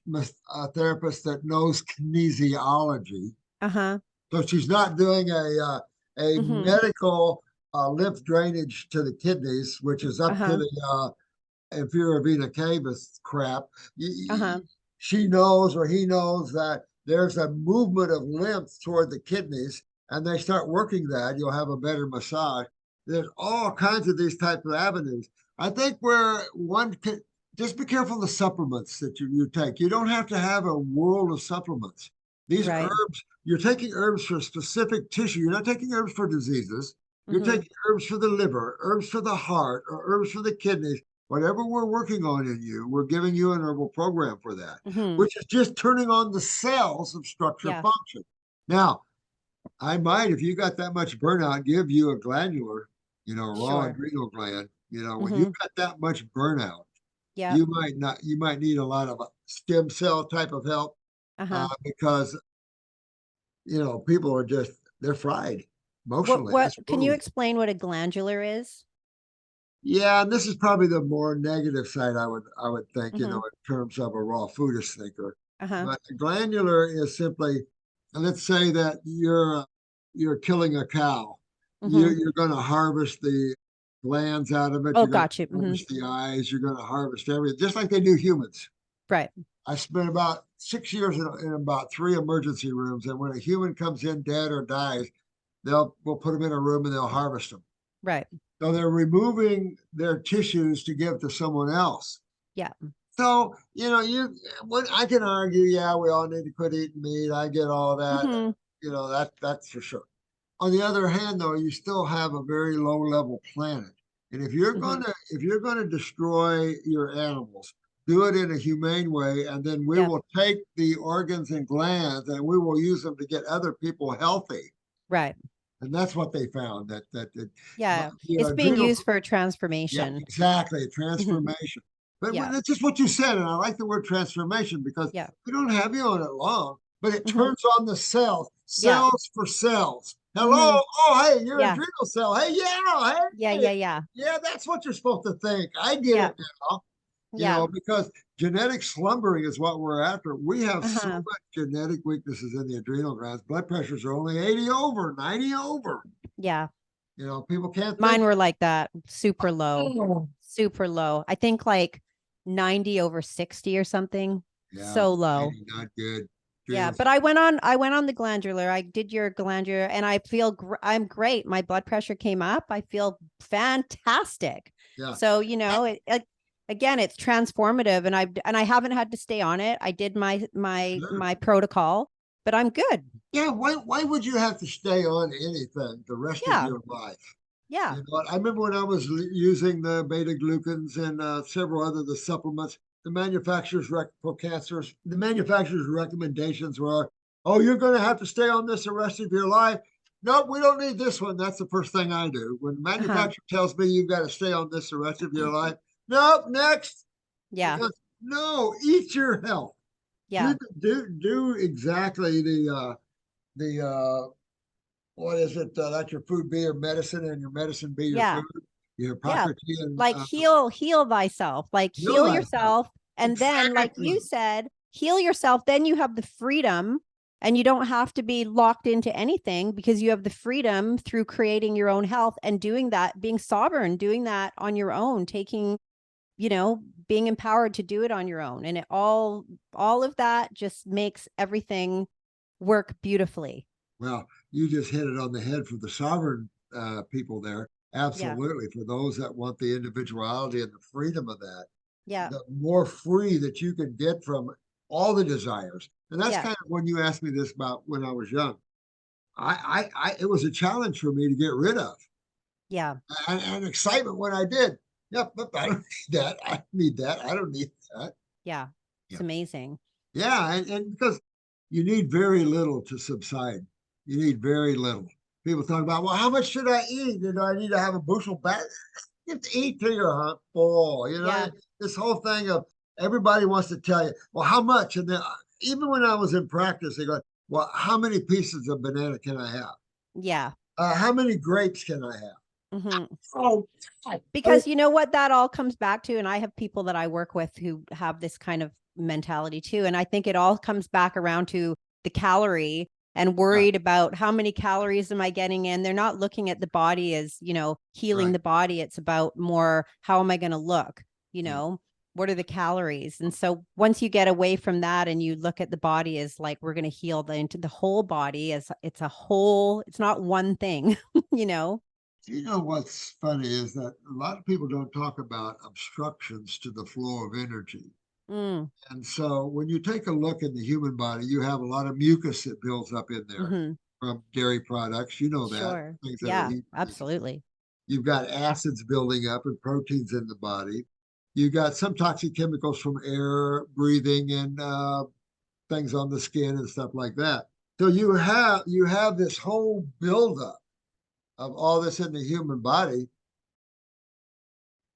therapist that knows kinesiology. Uh-huh. So she's not doing a Mm-hmm. medical lymph drainage to the kidneys, which is up to Uh-huh. the inferior vena cava crap. Uh-huh. She knows or he knows that there's a movement of lymph toward the kidneys, and they start working that, you'll have a better massage. There's all kinds of these type of avenues. I think where one can just be careful of the supplements that you take. You don't have to have a world of supplements. These Right. herbs, you're taking herbs for specific tissue. You're not taking herbs for diseases. You're Mm-hmm. taking herbs for the liver, herbs for the heart, or herbs for the kidneys. Whatever we're working on in you, we're giving you an herbal program for that, Mm-hmm. which is just turning on the cells of structure Yeah. function. Now, I might, if you got that much burnout, give you a glandular, raw Sure. adrenal gland. When Mm-hmm. you've got that much burnout, Yeah. you might need a lot of stem cell type of help Uh-huh. because, people are just, they're fried emotionally. What That's can you food. explain what a glandular is? Yeah, and this is probably the more negative side I would think, Mm-hmm. in terms of a raw foodist thinker. Uh-huh. But glandular is simply, let's say that you're killing a cow. Mm-hmm. You're going to harvest the glands out of it. Oh, You're going got you. to Mm-hmm. harvest the eyes. You're going to harvest everything, just like they do humans. Right. I spent about 6 years in about 3 emergency rooms, and when a human comes in dead or dies, we'll put them in a room and they'll harvest them. Right. So they're removing their tissues to give to someone else. Yeah. So, what I can argue, yeah, we all need to quit eating meat. I get all that. Mm-hmm. That's for sure. On the other hand, though, you still have a very low level planet. And Mm-hmm. if you're gonna destroy your animals, do it in a humane way, and then we Yeah. will take the organs and glands and we will use them to get other people healthy. Right. And that's what they found that Yeah. the It's being adrenal. used for Yeah, transformation. exactly. Mm-hmm. Transformation. But Yeah. it's just what you said, and I like the word transformation because Yeah. we don't have you on it long, but it Mm-hmm. turns on the cells, Yeah. cells for cells. Mm-hmm. Hello. Oh, hey, you're an Yeah. adrenal cell. Hey, yeah. Yeah. Hey, Yeah. Yeah. yeah, that's what you're supposed to think. I get Yeah. it now, Yeah. because genetic slumbering is what we're after. We have so Uh-huh. much genetic weaknesses in the adrenal glands. Blood pressures are only 80 over, 90 over. Yeah. People can't Mine think. were like that. Super low. Oh, Super low. I think like 90 over 60 or something. yeah, So low. 90, not good. Yeah, Adrenals. but I went on the glandular. I did your glandular and I feel I'm great. My blood pressure came up. I feel fantastic. Yeah. So, again, it's transformative and I haven't had to stay on it. I did Sure. my protocol, but I'm good. Yeah, why would you have to stay on anything the rest of Yeah. your life? Yeah. I remember when I was using the beta glucans and several other the supplements. The for cancers, the manufacturer's recommendations were, "Oh, you're going to have to stay on this the rest of your life." nope, we don't need this one. That's the first thing I do. When the Uh-huh. manufacturer tells me you've got to stay on this the rest of your life, nope, next. Yeah. Because no, eat your health. Yeah. Do exactly the what is it? Let your food be your medicine, and your medicine be your Yeah. food. Your Yeah. Hippocrates and Like heal thyself, like heal heal thyself. yourself. And then, like Exactly. you said, heal yourself. Then you have the freedom and you don't have to be locked into anything because you have the freedom through creating your own health and doing that, being sovereign, doing that on your own, taking, being empowered to do it on your own. And all of that just makes everything work beautifully. Well, you just hit it on the head for the sovereign people there. Yeah. Absolutely. For those that want the individuality and the freedom of that, Yeah. the more free that you can get from all the desires. And that's Yeah. kind of when you asked me this about when I was young. It was a challenge for me to get rid of Yeah. and excitement when I did. Yep, but I don't need that. I don't need that. I don't need that. Yeah. It's Yeah. amazing. Yeah. And because you need very little to subside, you need very little. People talk about, well, how much should I eat? Do I need to have a bushel bag? You have to eat till you're full. Yeah. This whole thing of everybody wants to tell you, well, how much? And then even when I was in practice, they go, well, how many pieces of banana can I have? Yeah. How many grapes can I have? Hmm. Oh, Because you know what that all comes back to, and I have people that I work with who have this kind of mentality too, and I think it all comes back around to the calorie and worried about how many calories am I getting in. They're not looking at the body as, healing right. the body. It's about more, how am I going to look, you Yeah. know what are the calories? And so once you get away from that and you look at the body as like, we're going to heal into the whole body, as it's a whole, it's not one thing. you know You know what's funny is that a lot of people don't talk about obstructions to the flow of energy. mm, And so when you take a look in the human body, you have a lot of mucus that builds up in there mm-hmm. from dairy products. You know that, Sure. things that are Yeah, heat producing. absolutely. You've got acids building up and proteins in the body. You've got some toxic chemicals from air, breathing, and things on the skin and stuff like that. So you have this whole buildup of all this in the human body.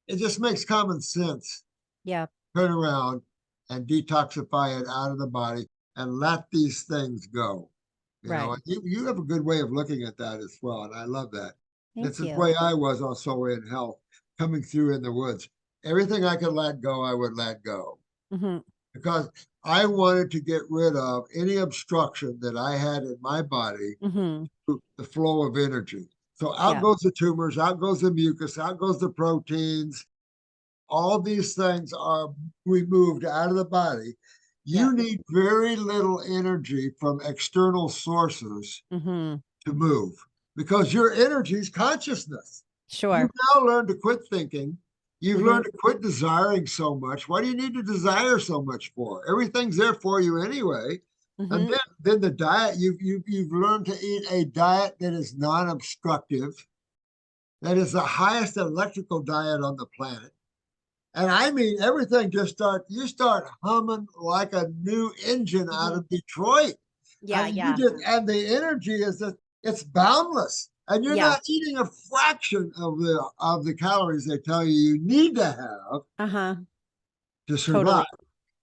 It just makes common sense. Yeah, Turn around and detoxify it out of the body and let these things go. right. And you have a good way of looking at that as well. And I love that. It's Thank the you. way I was also in health, coming through in the woods. Everything I could let go, I would let go Hmm. because I wanted to get rid of any obstruction that I had in my body Hmm. to the flow of energy. So out Yeah, goes the tumors, out goes the mucus, out goes the proteins, all these things are removed out of the body. yeah. You need very little energy from external sources Hmm. to move because your energy is consciousness. You've Sure. now learned to quit thinking. You've Hmm. learned to quit desiring so much. What do you need to desire so much for? Everything's there for you anyway. And Hmm. then the diet, you've learned to eat a diet that is non-obstructive, that is the highest electrical diet on the planet. And I mean, everything you start humming like a new engine out Hmm. of Detroit. I Yeah, mean, you yeah, just, and the energy is that it's boundless. And you're yeah. not eating a fraction of the calories they tell you need to have Uh-huh. to survive. Totally.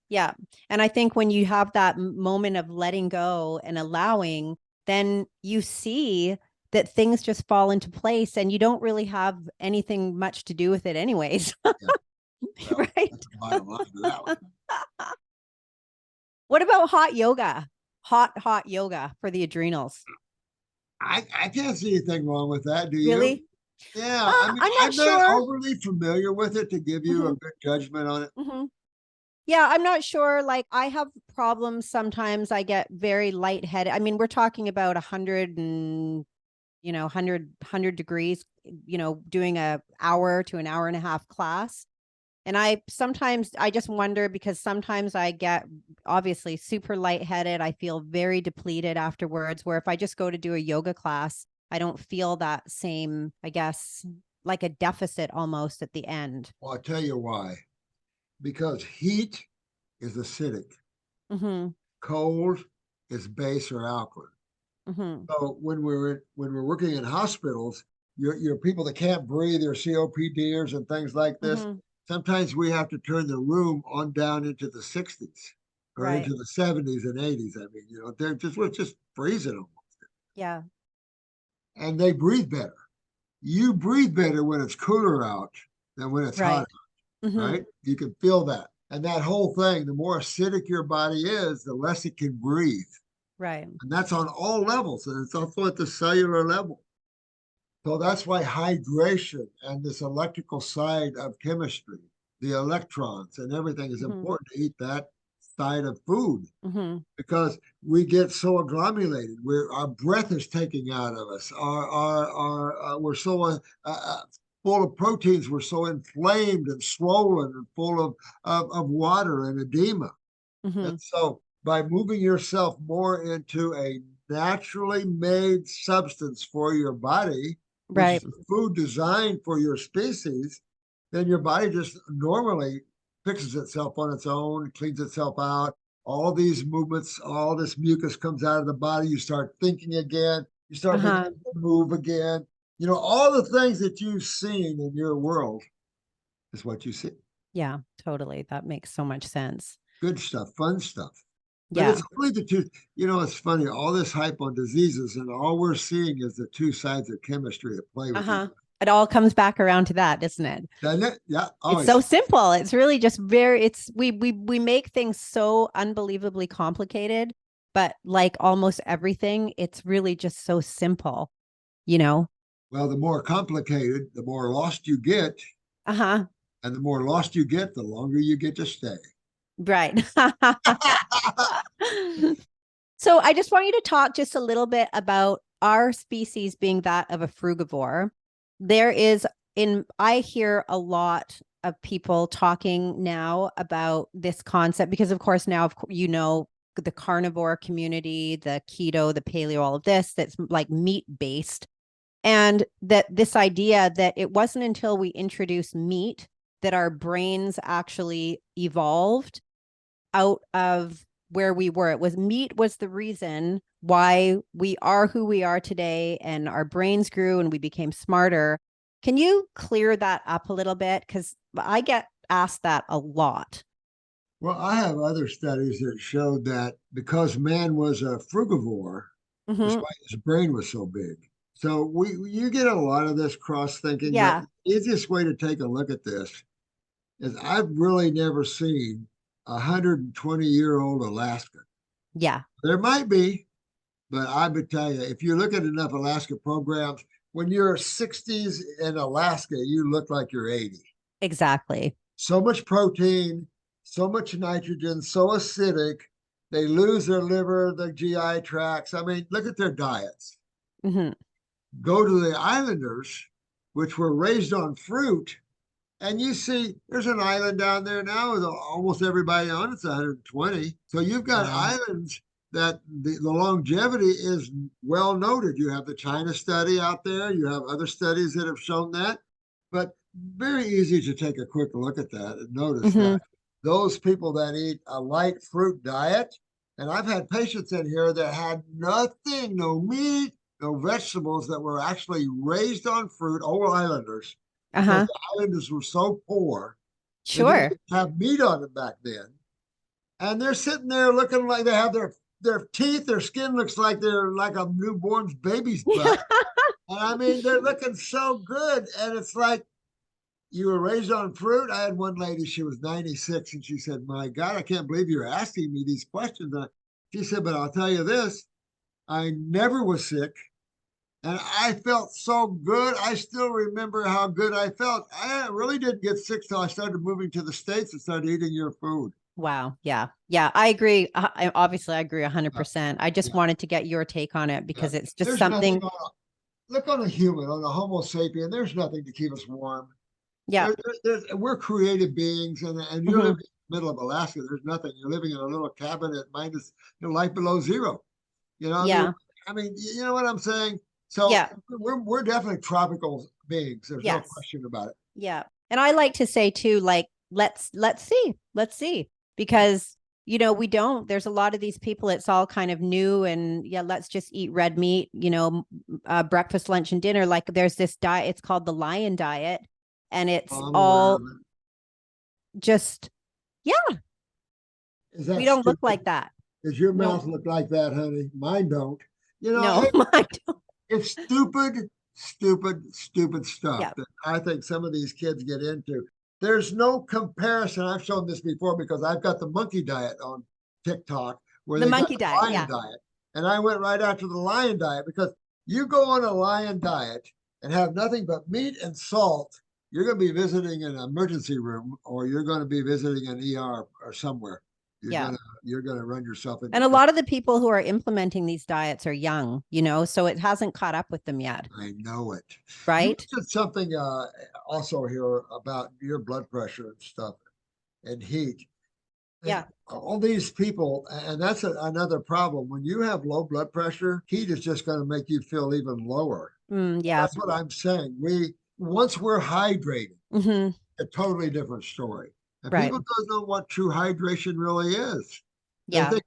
Yeah. And I think when you have that moment of letting go and allowing, then you see that things just fall into place and you don't really have anything much to do with it anyways. Yeah, well, that's Right? the bottom line to that one. What about hot yoga? Hot yoga for the adrenals. I can't see anything wrong with that. Do you? Really? Yeah, I mean, I'm not I'm not sure. overly familiar with it to give you Hmm. a good judgment on it. Hmm. Yeah, I'm not sure. Like I have problems sometimes. I get very lightheaded. I mean, we're talking about 100 and 100 degrees, doing a hour to an hour and a half class. And I just wonder because sometimes I get obviously super lightheaded. I feel very depleted afterwards, where if I just go to do a yoga class, I don't feel that same, I guess, like a deficit almost at the end. Well, I'll tell you why. Because heat is acidic, Hmm. cold is base or alkaline. Mm-hmm. So when we're working in hospitals, your people that can't breathe, your COPDers and things like this, Mm-hmm. sometimes we have to turn the room on down into the 60s or Right. into the 70s and 80s. I mean, we're just freezing them, Yeah. and they breathe better. You breathe better when it's cooler out than when it's hot, Right. Mm-hmm. right? You can feel that. And that whole thing, the more acidic your body is, the less it can breathe. Right. And that's on all levels. And it's also at the cellular level. So that's why hydration and this electrical side of chemistry, the electrons and everything is Mm-hmm. important to eat that side of food Mm-hmm. because we get so agglomerated. Our breath is taking out of us. We're so full of proteins. We're so inflamed and swollen and full of water and edema. And Mm-hmm. so by moving yourself more into a naturally made substance for your body, which is Right. food designed for your species, then your body just normally fixes itself on its own, cleans itself out. All these movements, all this mucus comes out of the body. You start thinking again. You start being Uh-huh. able to move again. All the things that you've seen in your world is what you see. Yeah, totally. That makes so much sense. Good stuff, fun stuff. But Yeah. it's only the two. It's funny, all this hype on diseases, and all we're seeing is the two sides of chemistry that play with each Uh-huh. other. It all comes back around to that, doesn't it? Doesn't it? Yeah, It's so always. simple. It's really just we make things so unbelievably complicated, but like almost everything, it's really just so simple, you know? Well, the more complicated, the more lost you get. Uh-huh. And the more lost you get, the longer you get to stay. Right. So I just want you to talk just a little bit about our species being that of a frugivore. There is I hear a lot of people talking now about this concept because of course now the carnivore community, the keto, the paleo, all of this that's like meat based. And that this idea that it wasn't until we introduced meat that our brains actually evolved out of where we were. Meat was the reason why we are who we are today and our brains grew and we became smarter. Can you clear that up a little bit? Because I get asked that a lot. Well, I have other studies that showed that because man was a frugivore, that's Mm-hmm. why his brain was so big. So you get a lot of this cross thinking, but Yeah. the easiest way to take a look at this is I've really never seen a 120-year-old Alaskan. Yeah. There might be, but I would tell you, if you look at enough Alaska programs, when you're 60s in Alaska, you look like you're 80. Exactly. So much protein, so much nitrogen, so acidic. They lose their liver, their GI tracts. I mean, look at their diets. Mm-hmm. Go to the islanders, which were raised on fruit, and you see there's an island down there now with almost everybody on it's 120. So you've got Wow. islands that the longevity is well noted. You have the China study out there, you have other studies that have shown that, but very easy to take a quick look at that and notice Mm-hmm. that those people that eat a light fruit diet, and I've had patients in here that had nothing, no meat, no vegetables, that were actually raised on fruit, old islanders, because Uh-huh. the islanders were so poor, they didn't Sure. have meat on them back then. And they're sitting there looking like they have their teeth, their skin looks like they're like a newborn's baby's butt. And I mean, they're looking so good. And it's like, you were raised on fruit. I had one lady, she was 96, and she said, "My God, I can't believe you're asking me these questions." And she said, "But I'll tell you this, I never was sick. And I felt so good. I still remember how good I felt. I really didn't get sick till I started moving to the States and started eating your food." Wow. Yeah. Yeah. I agree. Obviously, I agree Uh, 100%. I just yeah, wanted to get your take on it yeah. because it's just There's nothing something. on look on a human, on a Homo sapien. There's nothing to keep us warm. Yeah. We're creative beings, and you're Mm-hmm. living in the middle of Alaska. There's nothing. You're living in a little cabin at minus, life below zero. Yeah. I mean, you know what I'm saying? So Yeah. we're definitely tropical beings. There's no Yes. question about it. Yeah. And I like to say too, like, let's see, because we don't. There's a lot of these people, it's all kind of new and yeah, let's just eat red meat, breakfast, lunch, and dinner. Like there's this diet, it's called the lion diet. And it's I'm aware all of it. just, yeah, Is we that don't look stupid? like that. Does your No, mouth look like that, honey? Mine don't. You know, no, I don't. it's stupid, stupid, stupid stuff Yeah. that I think some of these kids get into. There's no comparison. I've shown this before because I've got the monkey diet on TikTok where The they got monkey the diet. lion Yeah. diet. And I went right after the lion diet because you go on a lion diet and have nothing but meat and salt, you're going to be visiting an emergency room or you're going to be visiting an ER or somewhere. You're Yeah. gonna you're gonna run yourself into And a lot of the people who are implementing these diets are young, so it hasn't caught up with them yet. I know it. You Right? mentioned something also here about your blood pressure and stuff and heat. And Yeah. all these people, and that's another problem. When you have low blood pressure, heat is just going to make you feel even lower. Yeah. That's what I'm saying. Once we're hydrated, Hmm. a totally different story. And Right. people don't know what true hydration really is. They Yeah. think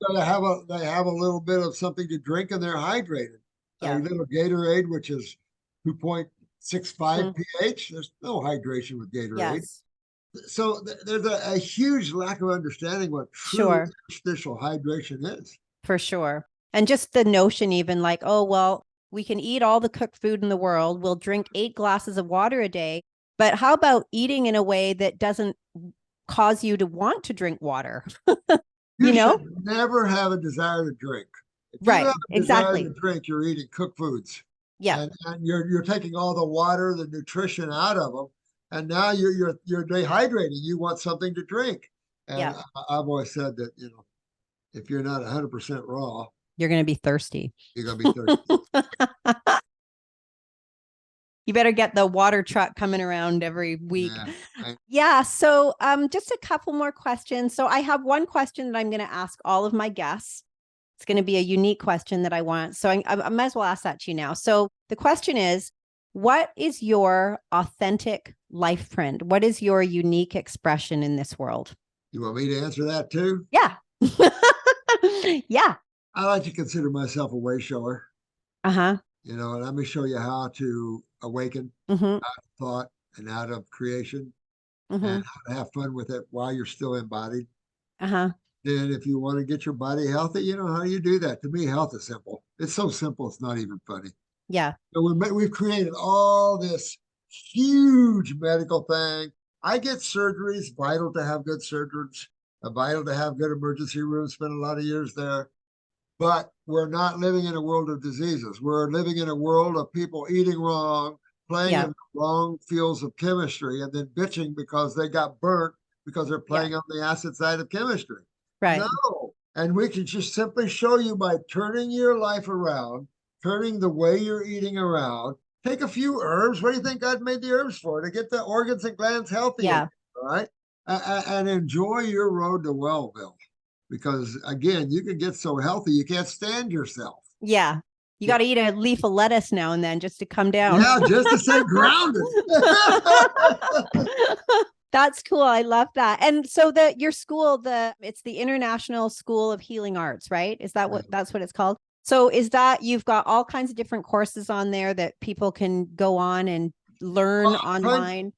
they have a little bit of something to drink and they're hydrated. A Yeah. little Gatorade, which is 2.65 Hmm. pH. There's no hydration with Gatorade. Yes. So there's a huge lack of understanding what true Sure. interstitial hydration is. For sure. And just the notion, even like, oh, well, we can eat all the cooked food in the world. We'll drink 8 glasses of water a day. But how about eating in a way that doesn't cause you to want to drink water? You should never have a desire to drink. If you Right. have a desire Exactly. to drink, you're eating cooked foods, Yeah. and you're taking all the water, the nutrition out of them, and now you're dehydrating. You want something to drink, and Yeah. I've always said that if you're not 100% raw, You're going to be thirsty. you're gonna be thirsty. You better get the water truck coming around every week. Yeah, Yeah. So just a couple more questions. So I have one question that I'm going to ask all of my guests. It's going to be a unique question that I want. So I might as well ask that to you now. So the question is, what is your authentic life print? What is your unique expression in this world? you want me to answer that too? Yeah. Yeah. I like to consider myself a way shower. Uh-huh. And let me show you how to awaken Mm-hmm. out of thought and out of creation Mm-hmm. and how to have fun with it while you're still embodied. Uh-huh. Then if you want to get your body healthy, you know how you do that. To me, health is simple. It's so simple, it's not even funny. Yeah. So we've created all this huge medical thing. I get surgeries, vital to have good surgeons, vital to have good emergency rooms, spend a lot of years there. But we're not living in a world of diseases. We're living in a world of people eating wrong, playing Yeah. in the wrong fields of chemistry, and then bitching because they got burnt because they're playing on the acid side of chemistry. Right. No. And we can just simply show you by turning your life around, turning the way you're eating around. Take a few herbs. What do you think God made the herbs for? To get the organs and glands healthy Yeah. again, all right? And enjoy your road to Wellville. Because again, you can get so healthy you can't stand yourself. Yeah. You got to eat a leaf of lettuce now and then just to come down. Yeah, just to stay grounded. That's cool. I love that. And so your school, it's the International School of Healing Arts, right? Is that that's what it's called? So is that you've got all kinds of different courses on there that people can go on and learn online?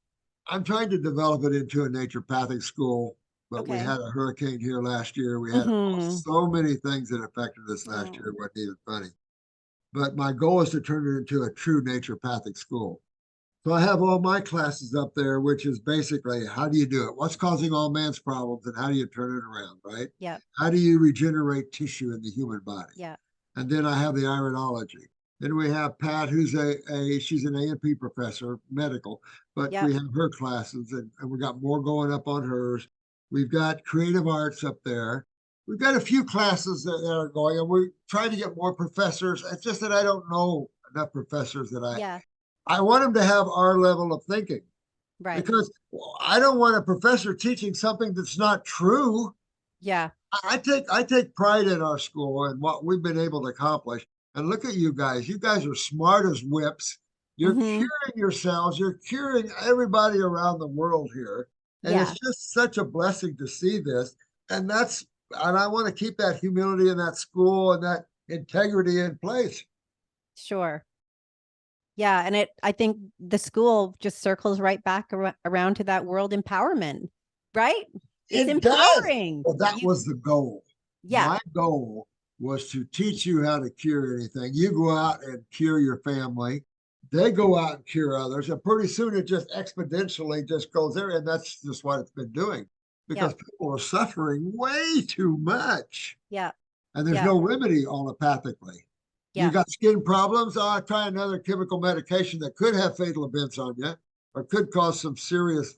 I'm trying to develop it into a naturopathic school, but we Okay. had a hurricane here last year. We had so many things that affected us last year. It wasn't even funny. But my goal is to turn it into a true naturopathic school. So I have all my classes up there, which is basically how do you do it? What's causing all man's problems and how do you turn it around, right? Yeah. How do you regenerate tissue in the human body? Yeah. And then I have the iridology. Then we have Pat, who's she's an A&P professor, medical, but we have her classes and we got more going up on hers. We've got creative arts up there. We've got a few classes that are going, and we're trying to get more professors. It's just that I don't know enough professors that I want them to have our level of thinking. Right. Because I don't want a professor teaching something that's not true. Yeah. I take pride in our school and what we've been able to accomplish. And look at you guys. You guys are smart as whips. You're curing yourselves. You're curing everybody around the world here. And it's just such a blessing to see this. And that's and I want to keep that humility and that school and that integrity in place. Sure. Yeah. And I think the school just circles right back around to that world empowerment, right? It's It does. empowering. Well, that was the goal. Yeah. My goal was to teach you how to cure anything. You go out and cure your family. They go out and cure others. And pretty soon it just exponentially just goes there. And that's just what it's been doing Yeah. because people are suffering way too much. Yeah. And there's Yeah. no remedy allopathically. You Yeah. got skin problems. Oh, try another chemical medication that could have fatal events on you or could cause some serious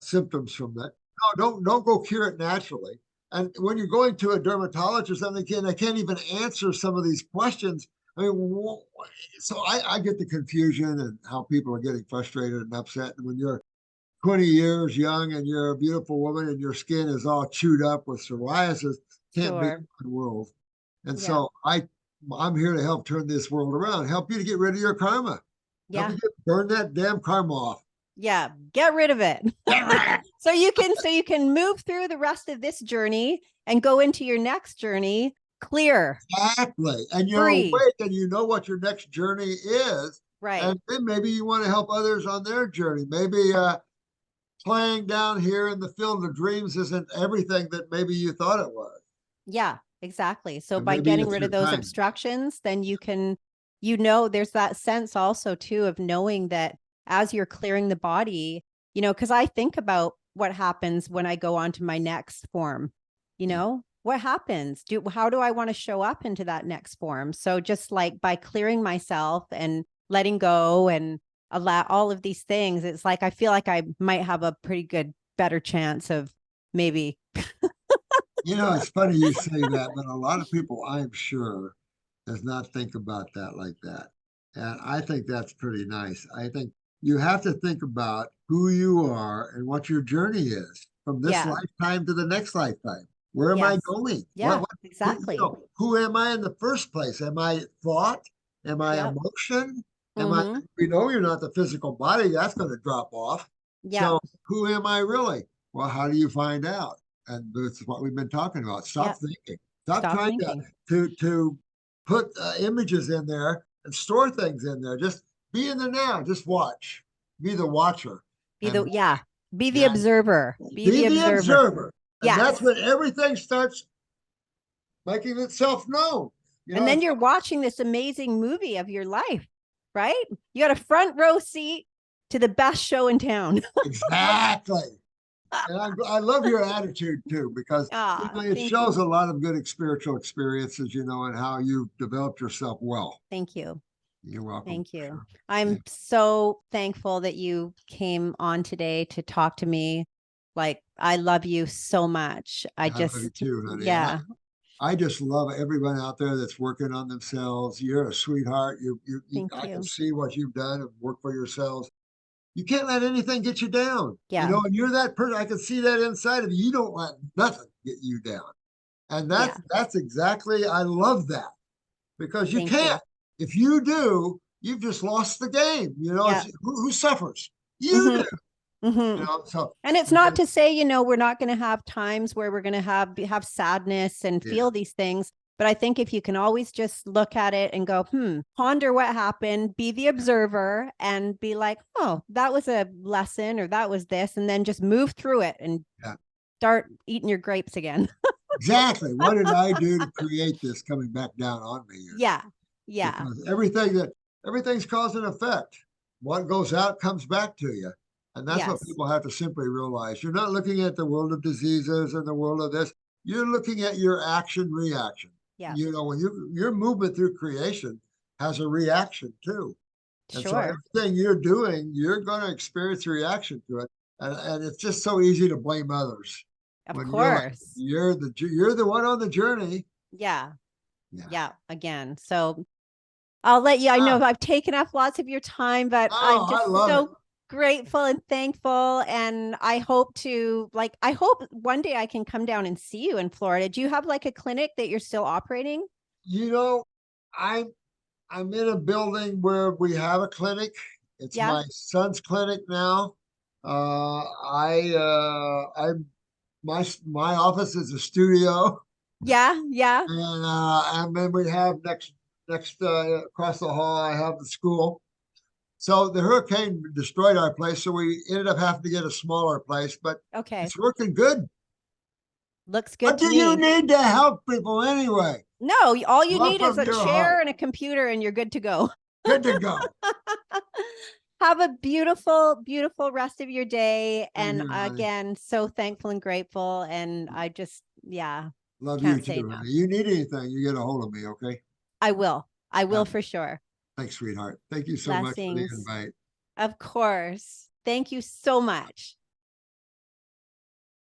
symptoms from that. No, don't go cure it naturally. And when you're going to a dermatologist, they can't even answer some of these questions. I mean, so I get the confusion and how people are getting frustrated and upset. And when you're 20 years young and you're a beautiful woman and your skin is all chewed up with psoriasis, can't be Sure. in the world. And Yeah. so I'm here to help turn this world around, help you to get rid of your karma. Yeah. Help you burn that damn karma off. Yeah. Get rid of it. so you can move through the rest of this journey and go into your next journey clear. Exactly. And you're Free. awake and you know what your next journey is. Right. And then maybe you want to help others on their journey. Maybe playing down here in the field of dreams isn't everything that maybe you thought it was. Yeah, exactly. So And by maybe getting it's rid your of those time. obstructions, then you can, there's that sense also too of knowing that as you're clearing the body, because I think about what happens when I go on to my next form, what happens? How do I want to show up into that next form? So just like by clearing myself and letting go and allow all of these things, it's like, I feel like I might have a pretty good, better chance of maybe. It's funny you say that, but a lot of people, I'm sure, does not think about that like that. And I think that's pretty nice. I think you have to think about who you are and what your journey is from this Yeah. lifetime to the next lifetime. Where am I Yes. going? Yeah, Who, exactly. who am I in the first place? Am I thought? Am I Yep. emotion? Mm-hmm. We know you're not the physical body, that's going to drop off. Yeah. So who am I really? Well, how do you find out? And this is what we've been talking about. Stop Yep. thinking. Stop Stop trying thinking. to put images in there and store things in there. Just be in the now. Just watch. Be the watcher. Be And the observer. Be be the the observer. observer. And that's Yes. when everything starts making itself known. And then you're watching this amazing movie of your life, right? You got a front row seat to the best show in town. Exactly. And I love your attitude too, because it shows a lot of good spiritual experiences, and how you've developed yourself well. Thank you. You're welcome. Thank you. Sure. I'm so thankful that you came on today to talk to me. Like, I love you so much. I love you too, honey. Yeah. I just love everyone out there that's working on themselves. You're a sweetheart. I can see what you've done and work for yourselves. You can't let anything get you down. Yeah. And you're that person. I can see that inside of you. You don't let nothing get you down. And that's exactly, I love that, because you can't. If you do, you've just lost the game. Who suffers? You do. Mm-hmm. And it's not to say, we're not going to have times where we're going to have sadness and feel these things. But I think if you can always just look at it and go, ponder what happened, be the observer and be like, oh, that was a lesson or that was this. And then just move through it and start eating your grapes again. Exactly. What did I do to create this coming back down on me? Yeah. Yeah. Because everything's cause and effect. What goes out comes back to you. And that's what people have to simply realize. You're not looking at the world of diseases and the world of this. You're looking at your action reaction. Yeah. When your movement through creation has a reaction too. And so everything you're doing, you're going to experience a reaction to it. And it's just so easy to blame others. Of course. You're the one on the journey. Yeah. Again. So I'll let you, I know I've taken up lots of your time, but I'm just so grateful and thankful. And I hope one day I can come down and see you in Florida. Do you have like a clinic that you're still operating? I'm in a building where we have a clinic. It's my son's clinic now. I'm my office is a studio, Yeah, yeah. and then we have next across the hall, I have the school. So the hurricane destroyed our place, so we ended up having to get a smaller place, but Okay. it's working good. Looks good What to do you me. need to help people anyway? No, all you Love need is from a your chair heart. and a computer and you're good to go. Good to go. Have a beautiful, beautiful rest of your day. Thank And you, honey. again, so thankful and grateful. And I just, yeah, Love you can't say too, enough. honey. You need anything, you get a hold of me, okay? I will. I will God for bless. sure. Thanks, sweetheart. Thank you so much for the Blessings. invite. Of course. Thank you so much.